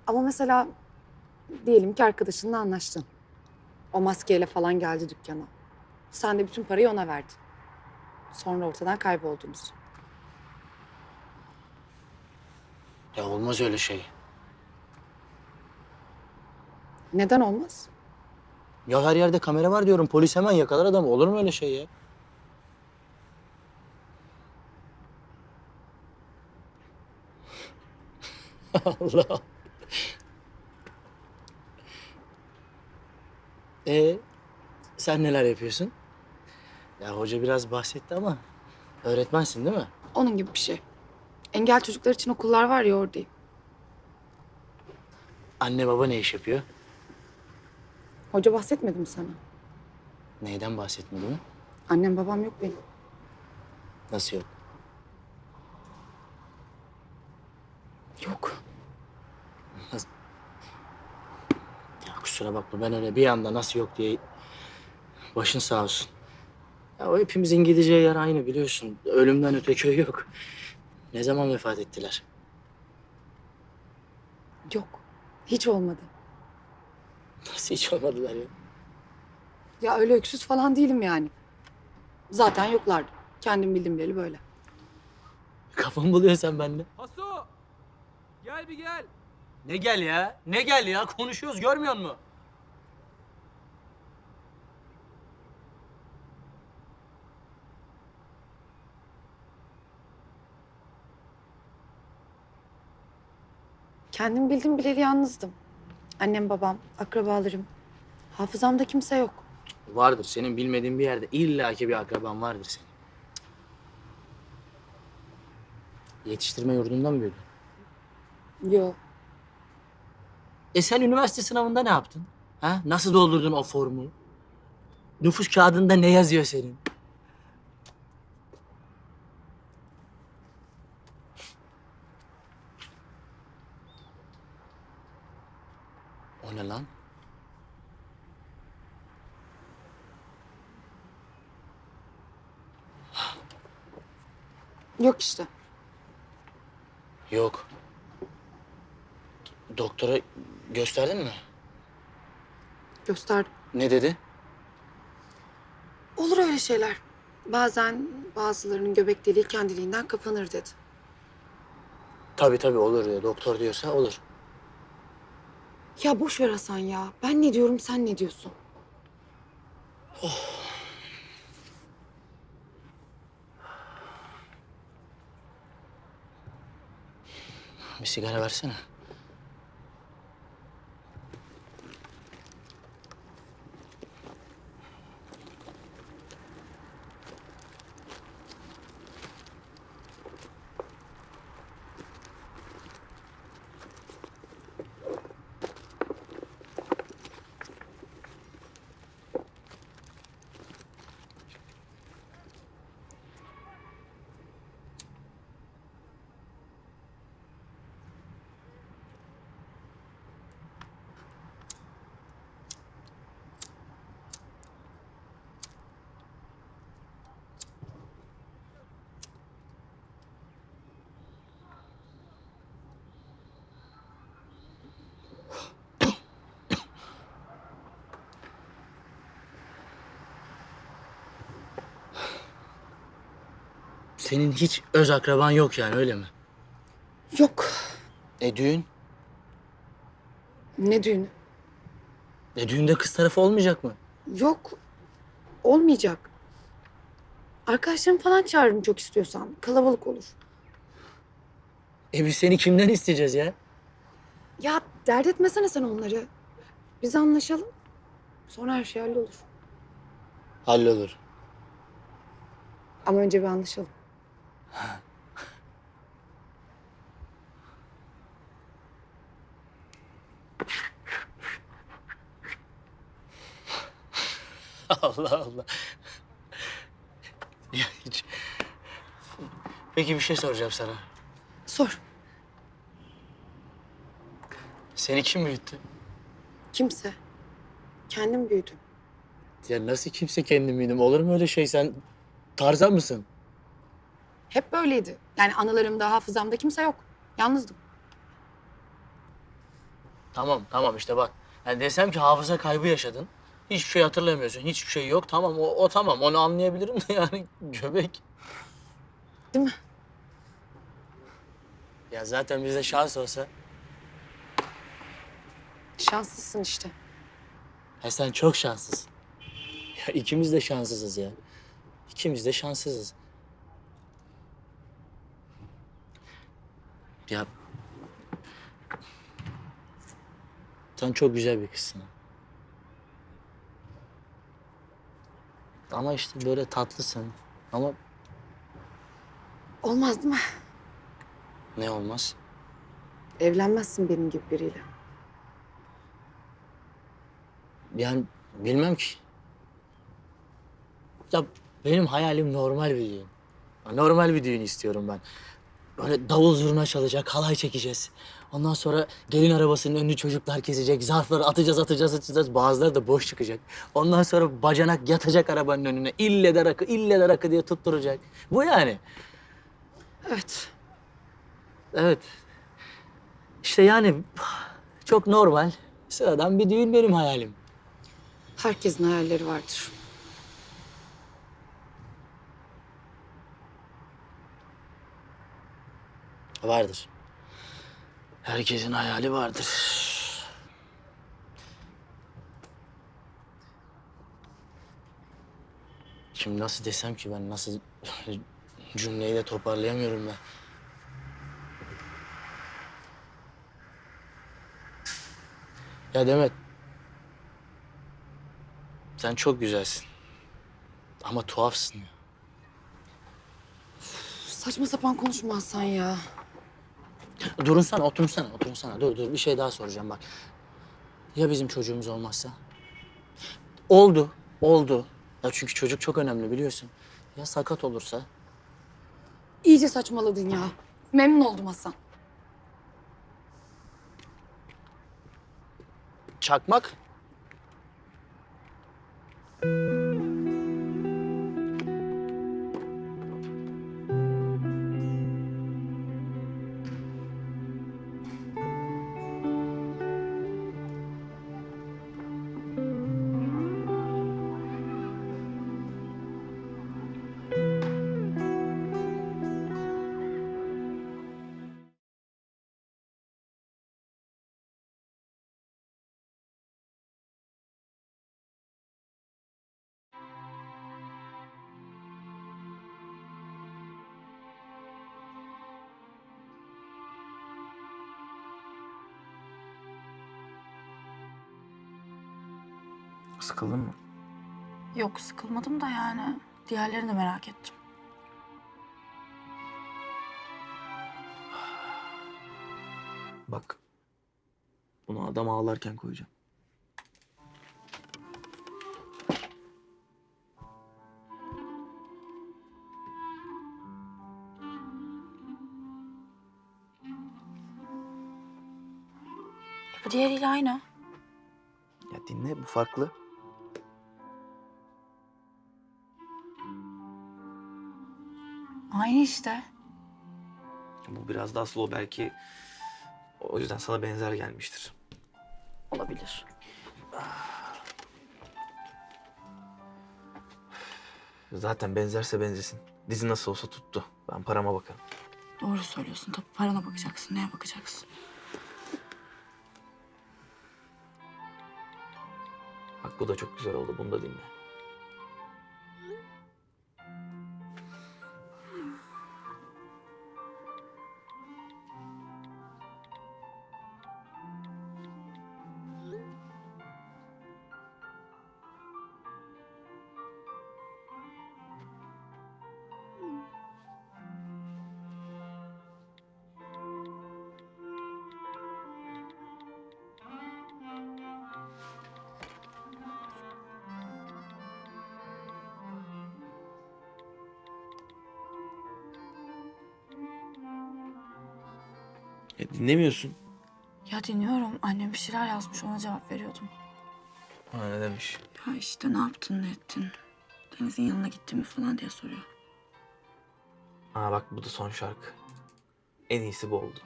Ama mesela diyelim ki arkadaşınla anlaştın. O maskeyle falan geldi dükkana. Sen de bütün parayı ona verdin. Sonra ortadan kayboldunuz. Ya olmaz öyle şey. Neden olmaz? Ya her yerde kamera var diyorum. Polis hemen yakalar adamı. Olur mu öyle şey ya? Allah. Sen neler yapıyorsun? Ya hoca biraz bahsetti ama öğretmensin değil mi? Onun gibi bir şey. Engel çocuklar için okullar var ya, oradayım. Anne baba ne iş yapıyor? Hoca bahsetmedi mi sana? Neyden bahsetmedi mi? Annem babam yok benim. Nasıl yok? Yok. Nasıl? Ya kusura bakma ben öyle bir anda nasıl yok diye başın sağ olsun. Ya o hepimizin gideceği yer aynı biliyorsun. Ölümden öte köy yok. Ne zaman vefat ettiler? Yok. Hiç olmadı. Nasıl hiç olmadılar ya? Ya öyle öksüz falan değilim yani. Zaten yoklardı. Kendim bildim bileli böyle. Kafamı buluyorsun sen benimle. Haso! Gel bir gel. Ne gel ya? Ne gel ya? Konuşuyoruz görmüyor musun? Kendim bildim bileli yalnızdım. Annem, babam, akrabalarım. Hafızamda kimse yok. Vardır. Senin bilmediğin bir yerde illaki bir akraban vardır senin. Yetiştirme yurdunda mı büyüdün? Yok. Sen üniversite sınavında ne yaptın? Ha? Nasıl doldurdun o formu? Nüfus kağıdında ne yazıyor senin? O ne lan? Yok işte. Yok. Doktora gösterdin mi? Gösterdim. Ne dedi? Olur öyle şeyler. Bazen bazılarının göbek deliği kendiliğinden kapanır dedi. Tabii olur diyor. Doktor diyorsa olur. Ya boş ver Hasan ya. Ben ne diyorum, sen ne diyorsun? Bir sigara versene. Senin hiç öz akraban yok yani öyle mi? Yok. Düğün? Ne düğünü? Düğünde kız tarafı olmayacak mı? Yok. Olmayacak. Arkadaşlarım falan çağırırım çok istiyorsan. Kalabalık olur. Biz seni kimden isteyeceğiz ya? Ya dert etmesene sen onları. Biz anlaşalım. Sonra her şey hallolur. Hallolur. Ama önce bir anlaşalım. Allah Allah. Ya hiç... Peki bir şey soracağım sana. Sor. Seni kim büyüttü? Kimse. Kendim büyüdüm. Ya nasıl kimse kendim büyüdüm? Olur mu öyle şey? Sen Tarzan mısın? Hep böyleydi. Yani anılarımda, hafızamda kimse yok. Yalnızdım. Tamam işte bak. Yani desem ki hafıza kaybı yaşadın. Hiçbir şey hatırlamıyorsun. Hiçbir şey yok. Tamam o tamam. Onu anlayabilirim de yani göbek. Değil mi? Ya zaten bize şans olsa. Şanslısın işte. Sen çok şanslısın. Ya ikimiz de şanssızız ya. İkimiz de şanssızız. Ya sen çok güzel bir kızsın. Ama işte böyle tatlısın. Ama Olmaz değil mi? ne olmaz? Evlenmezsin benim gibi biriyle. Yani bilmem ki. Ya benim hayalim normal bir düğün. Normal bir düğün istiyorum ben. Böyle davul zurna çalacak, halay çekeceğiz. Ondan sonra gelin arabasının önünü çocuklar kesecek. Zarfları atacağız. Bazıları da boş çıkacak. Ondan sonra bacanak yatacak arabanın önüne. İlle de rakı diye tutturacak. Bu yani. Evet. Evet. İşte yani çok normal, sıradan bir düğün benim hayalim. Herkesin hayalleri vardır. Vardır. Herkesin hayali vardır. Şimdi nasıl desem ki ben nasıl cümleyi de toparlayamıyorum ben. Ya Demet. Sen çok güzelsin. Ama tuhafsın ya. Saçma sapan konuşma Hasan ya. Oturunsana. Dur, bir şey daha soracağım bak. Ya bizim çocuğumuz olmazsa? Oldu. Ya çünkü çocuk çok önemli biliyorsun. Ya sakat olursa? İyice saçmaladın ya. Memnun oldum Hasan. Çakmak? Sıkıldın mı? Yok sıkılmadım da yani. Diğerlerini de merak ettim. Bak. Bunu adam ağlarken koyacağım. Bu diğeriyle aynı. Ya dinle, bu farklı. Aynı işte. Bu biraz daha slow belki. O yüzden sana benzer gelmiştir. Olabilir. Zaten benzerse benzesin. Dizi nasıl olsa tuttu. Ben parama bakarım. Doğru söylüyorsun. Tabii parana bakacaksın. Neye bakacaksın? Bak bu da çok güzel oldu. Bunu da dinle. Ya dinlemiyorsun. Ya dinliyorum. Annem bir şeyler yazmış. Ona cevap veriyordum. Ha ne demiş? Ya işte ne yaptın, ne ettin? Deniz'in yanına gittin mi falan diye soruyor. Aa bak bu da son şarkı. En iyisi bu oldu.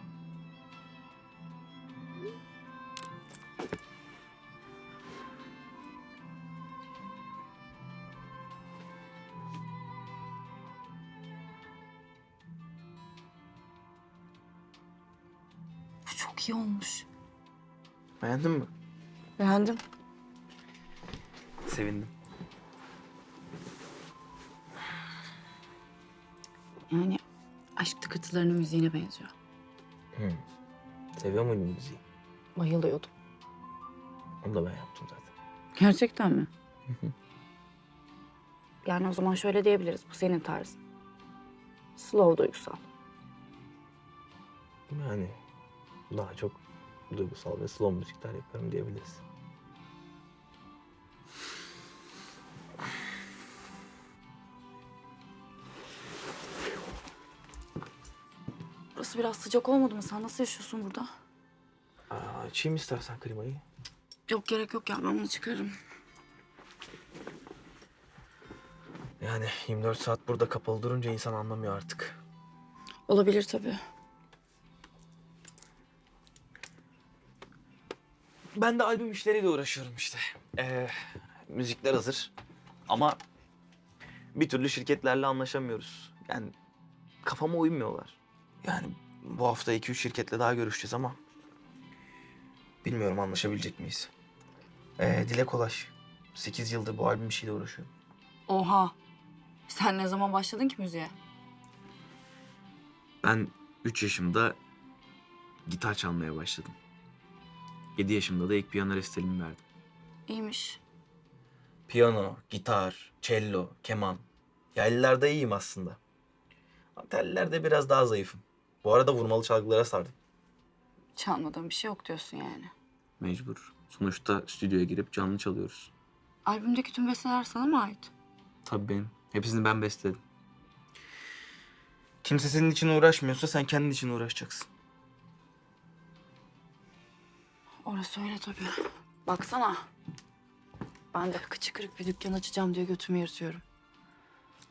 Çok iyi olmuş. Beğendin mi? Beğendim. Sevindim. Yani aşk tıkırtılarının müziğine benziyor. Seviyor muydun müziği? Bayılıyordum. Onu da ben yaptım zaten. Gerçekten mi? Yani o zaman şöyle diyebiliriz. Bu senin tarzın. Slow duygusal. Yani daha çok duygusal ve slow müzikler yaparım diyebiliriz. Burası biraz sıcak olmadı mı? Sen nasıl yaşıyorsun burada? Açayım istersen klimayı. Yok gerek yok ya. Ben bunu çıkarırım. Yani 24 saat burada kapalı durunca insan anlamıyor artık. Olabilir tabii. Ben de albüm işleriyle uğraşıyorum işte. Müzikler hazır ama bir türlü şirketlerle anlaşamıyoruz. Yani kafama uymuyorlar. Yani bu hafta 2-3 şirketle daha görüşeceğiz ama bilmiyorum anlaşabilecek miyiz. Dile Kolaş. 8 yıldır bu albüm işiyle uğraşıyorum. Oha. Sen ne zaman başladın ki müziğe? Ben 3 yaşımda gitar çalmaya başladım. 7 yaşımda da ilk piyano resitalimi verdim. İyiymiş. Piyano, gitar, cello, keman. Yaylılarda iyiyim aslında. Tellerde biraz daha zayıfım. Bu arada vurmalı çalgılara sardım. Çalmadığın bir şey yok diyorsun yani. Mecbur. Sonuçta stüdyoya girip canlı çalıyoruz. Albümdeki tüm besteler sana mı ait? Tabii benim. Hepsini ben besteledim. Kimse senin için uğraşmıyorsa sen kendin için uğraşacaksın. Orası öyle tabii. Baksana. Ben de kıçı kırık bir dükkan açacağım diye götümü yırtıyorum.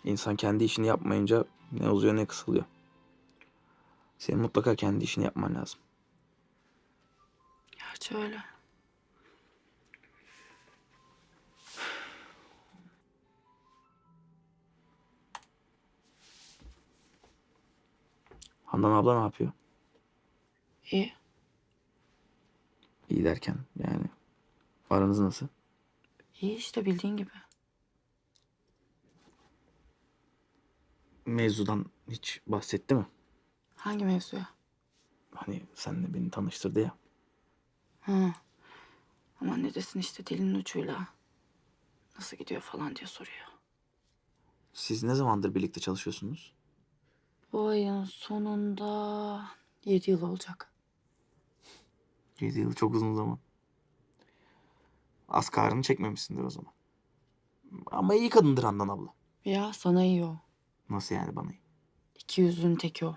İnsan kendi işini yapmayınca ne uzuyor ne kısalıyor. Senin mutlaka kendi işini yapman lazım. Gerçi öyle. Handan abla ne yapıyor? İyi. İyi derken yani aranız nasıl? İyi işte bildiğin gibi. Mevzudan hiç bahsetti mi? Hangi mevzuya? Hani senle beni tanıştırdı ya. Ha. Aman ne desin işte dilinin ucuyla. Nasıl gidiyor falan diye soruyor. Siz ne zamandır birlikte çalışıyorsunuz? Bu ayın sonunda 7 yıl olacak. 7 yıl çok uzun zaman. Az karnını çekmemişsindir o zaman. Ama iyi kadındır Handan abla. Ya sana iyi o. Nasıl yani bana iyi? 200'lünün teki o.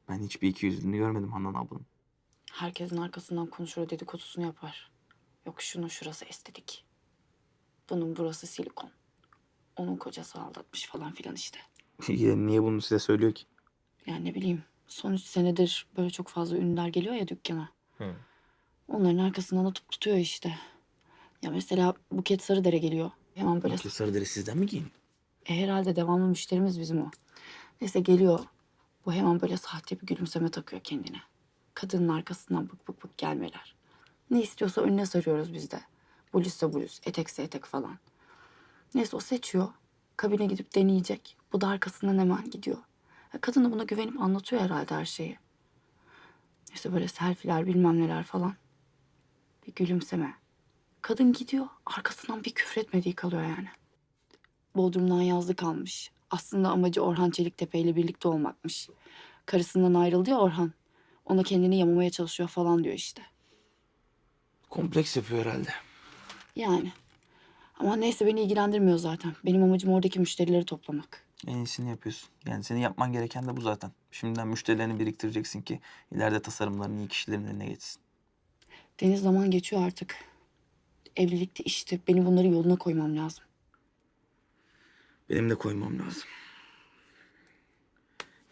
Ben hiçbir 200'lünü görmedim Handan ablanın. Herkesin arkasından konuşur dedikodusunu yapar. Yok şunun şurası estetik. Bunun burası silikon. Onun kocası aldatmış falan filan işte. Niye bunu size söylüyor ki? Yani ne bileyim son 3 senedir böyle çok fazla ünlüler geliyor ya dükkana. Onların arkasından atıp tutuyor işte. Ya mesela Buket Sarıdere geliyor. Hemen böyle... Buket Sarıdere sizden mi giyiniyor? Herhalde devamlı müşterimiz bizim o. Neyse geliyor. Bu hemen böyle sahte bir gülümseme takıyor kendine. Kadının arkasından bık bık bık gelmeler. Ne istiyorsa önüne sarıyoruz biz de. Bluzsa bluz, etekse etek falan. Neyse o seçiyor. Kabine gidip deneyecek. Bu da arkasından hemen gidiyor. Kadın da buna güvenip anlatıyor herhalde her şeyi. Neyse böyle selfiler bilmem neler falan. Bir gülümseme. Kadın gidiyor. Arkasından bir küfretmediği kalıyor yani. Bodrum'dan yazlık almış. Aslında amacı Orhan Çeliktepe ile birlikte olmakmış. Karısından ayrıldı ya Orhan. Ona kendini yamamaya çalışıyor falan diyor işte. Kompleks yapıyor herhalde. Yani. Ama neyse beni ilgilendirmiyor zaten. Benim amacım oradaki müşterileri toplamak. En iyisini yapıyorsun. Yani senin yapman gereken de bu zaten. Şimdiden müşterilerini biriktireceksin ki ileride tasarımların iyi kişilerin önüne geçsin. Deniz zaman geçiyor artık. Evlilikte işte benim bunları yoluna koymam lazım. Benim de koymam lazım.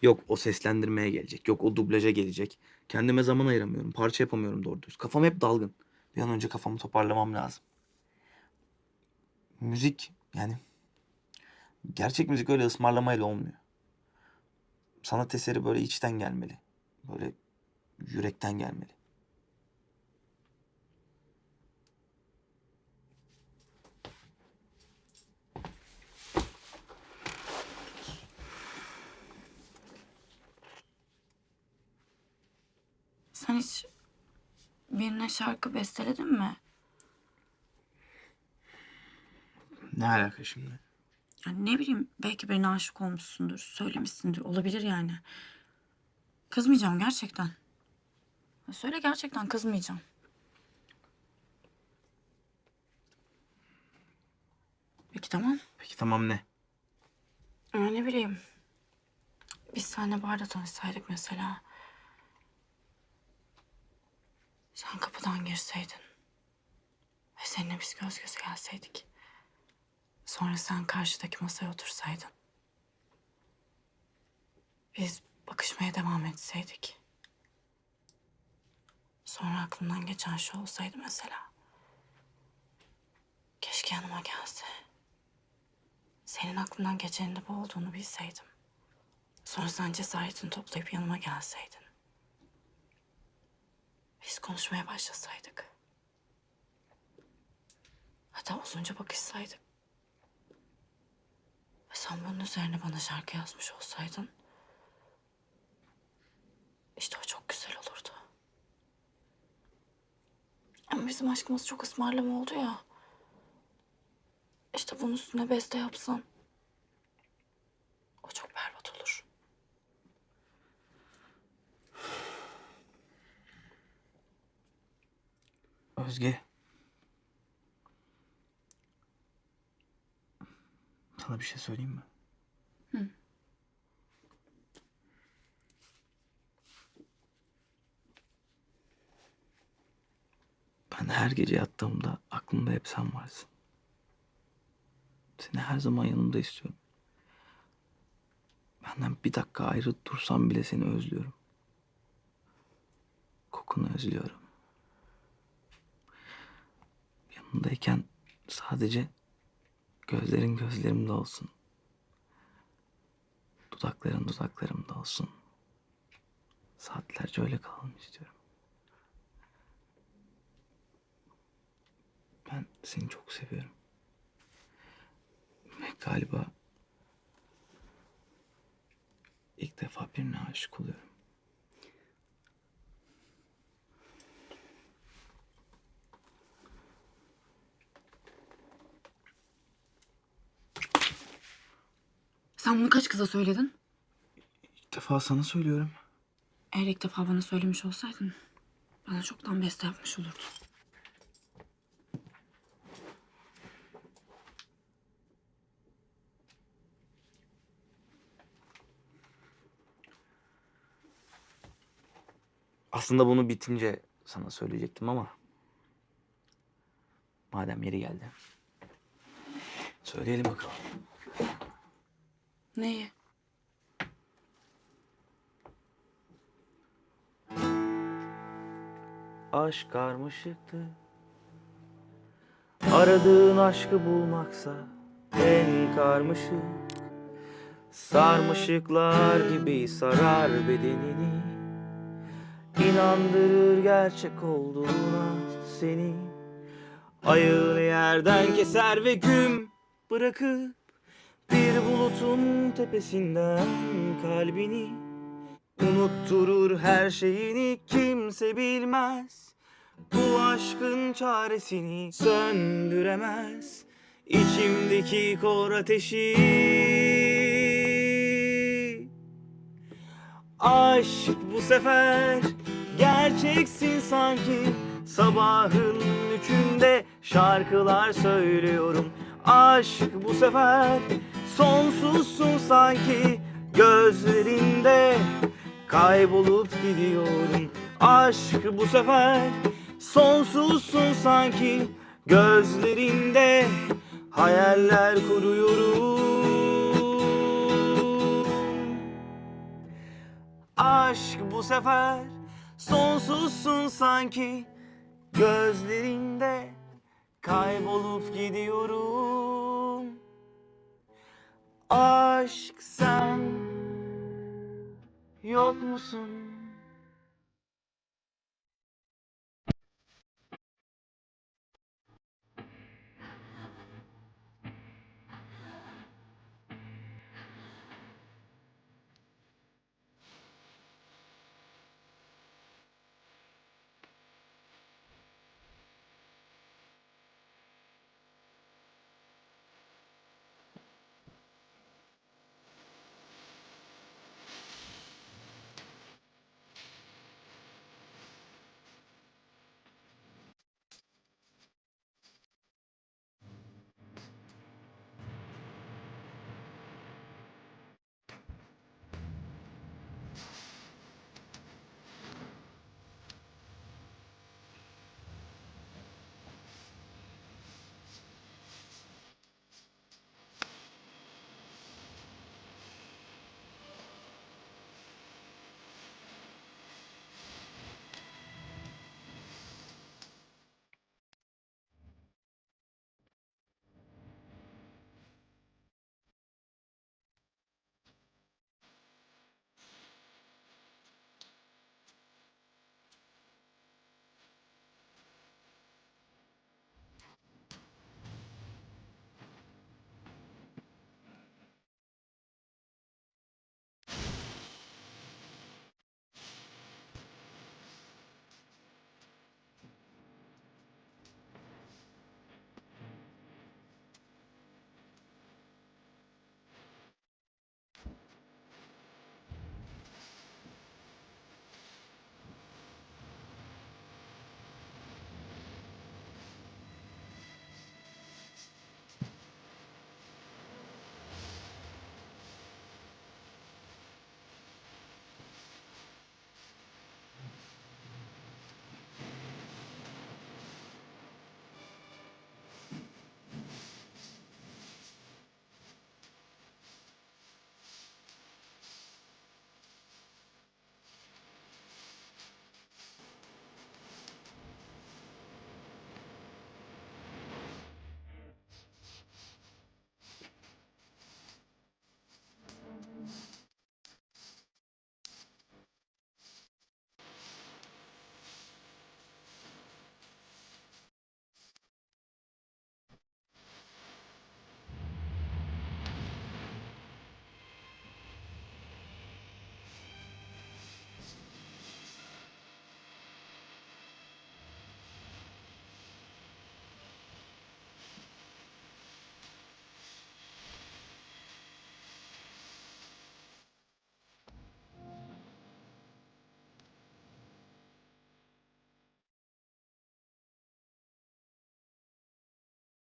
Yok o seslendirmeye gelecek. Yok o dublaja gelecek. Kendime zaman ayıramıyorum. Parça yapamıyorum doğru düz. Kafam hep dalgın. Bir an önce kafamı toparlamam lazım. Müzik yani gerçek müzik öyle ısmarlamayla olmuyor. Sanat eseri böyle içten gelmeli. Böyle yürekten gelmeli. birine şarkı besteledin mi? Ne alaka şimdi? Yani ne bileyim, belki birine aşık olmuşsundur, söylemişsindir. Olabilir yani. Kızmayacağım gerçekten. Söyle, gerçekten kızmayacağım. Peki tamam. Peki tamam ne? Ne bileyim. Biz seninle barda tanışsaydık mesela. Sen kapıdan girseydin. Ve seninle biz göz göze gelseydik. Sonra sen karşıdaki masaya otursaydın. Biz bakışmaya devam etseydik. Sonra aklından geçen şey olsaydı mesela. Keşke yanıma gelse. Senin aklından geçenin de bu olduğunu bilseydim. Sonra sen cesaretini toplayıp yanıma gelseydin. Biz konuşmaya başlasaydık. Hatta uzunca bakışsaydık. Ve sen bunun üzerine bana şarkı yazmış olsaydın. İşte o çok güzel olurdu. Ama bizim aşkımız çok ısmarlama oldu ya. İşte bunun üstüne beste yapsan. O çok berbat olur. Özge. Sana bir şey söyleyeyim mi? Hı. Ben her gece yattığımda aklımda hep sen varsın. Seni her zaman yanımda istiyorum. Benden bir dakika ayrı dursam bile seni özlüyorum. Kokunu özlüyorum. Yanımdayken sadece gözlerin gözlerimde olsun. Dudakların dudaklarımda olsun. Saatlerce öyle kalalım istiyorum. Ben seni çok seviyorum. Ve galiba ilk defa birine aşık oluyorum. Sen bunu kaç kıza söyledin? İlk defa sana söylüyorum. Eğer ilk defa bana söylemiş olsaydın, bana çoktan beste yapmış olurdun. Aslında bunu bitince sana söyleyecektim ama madem yeri geldi. Söyleyelim bakalım. Neyi? Aşk karmaşıktı. Aradığın aşkı bulmaksa en karmaşık. Sarmaşıklar gibi sarar bedenini. İnandırır gerçek olduğuna seni. Ayağını yerden keser ve güm bırakıp bir bulutun tepesinden kalbini unutturur her şeyini kimse bilmez. Bu aşkın çaresini söndüremez içimdeki kor ateşi. Aşk bu sefer gerçeksin sanki. Sabahın üçünde şarkılar söylüyorum. Aşk bu sefer sonsuzsun sanki. Gözlerinde kaybolup gidiyorum. Aşk bu sefer sonsuzsun sanki. Gözlerinde hayaller kuruyorum. Aşk bu sefer sonsuzsun sanki. Gözlerinde kaybolup gidiyorum. Aşk sen yok musun?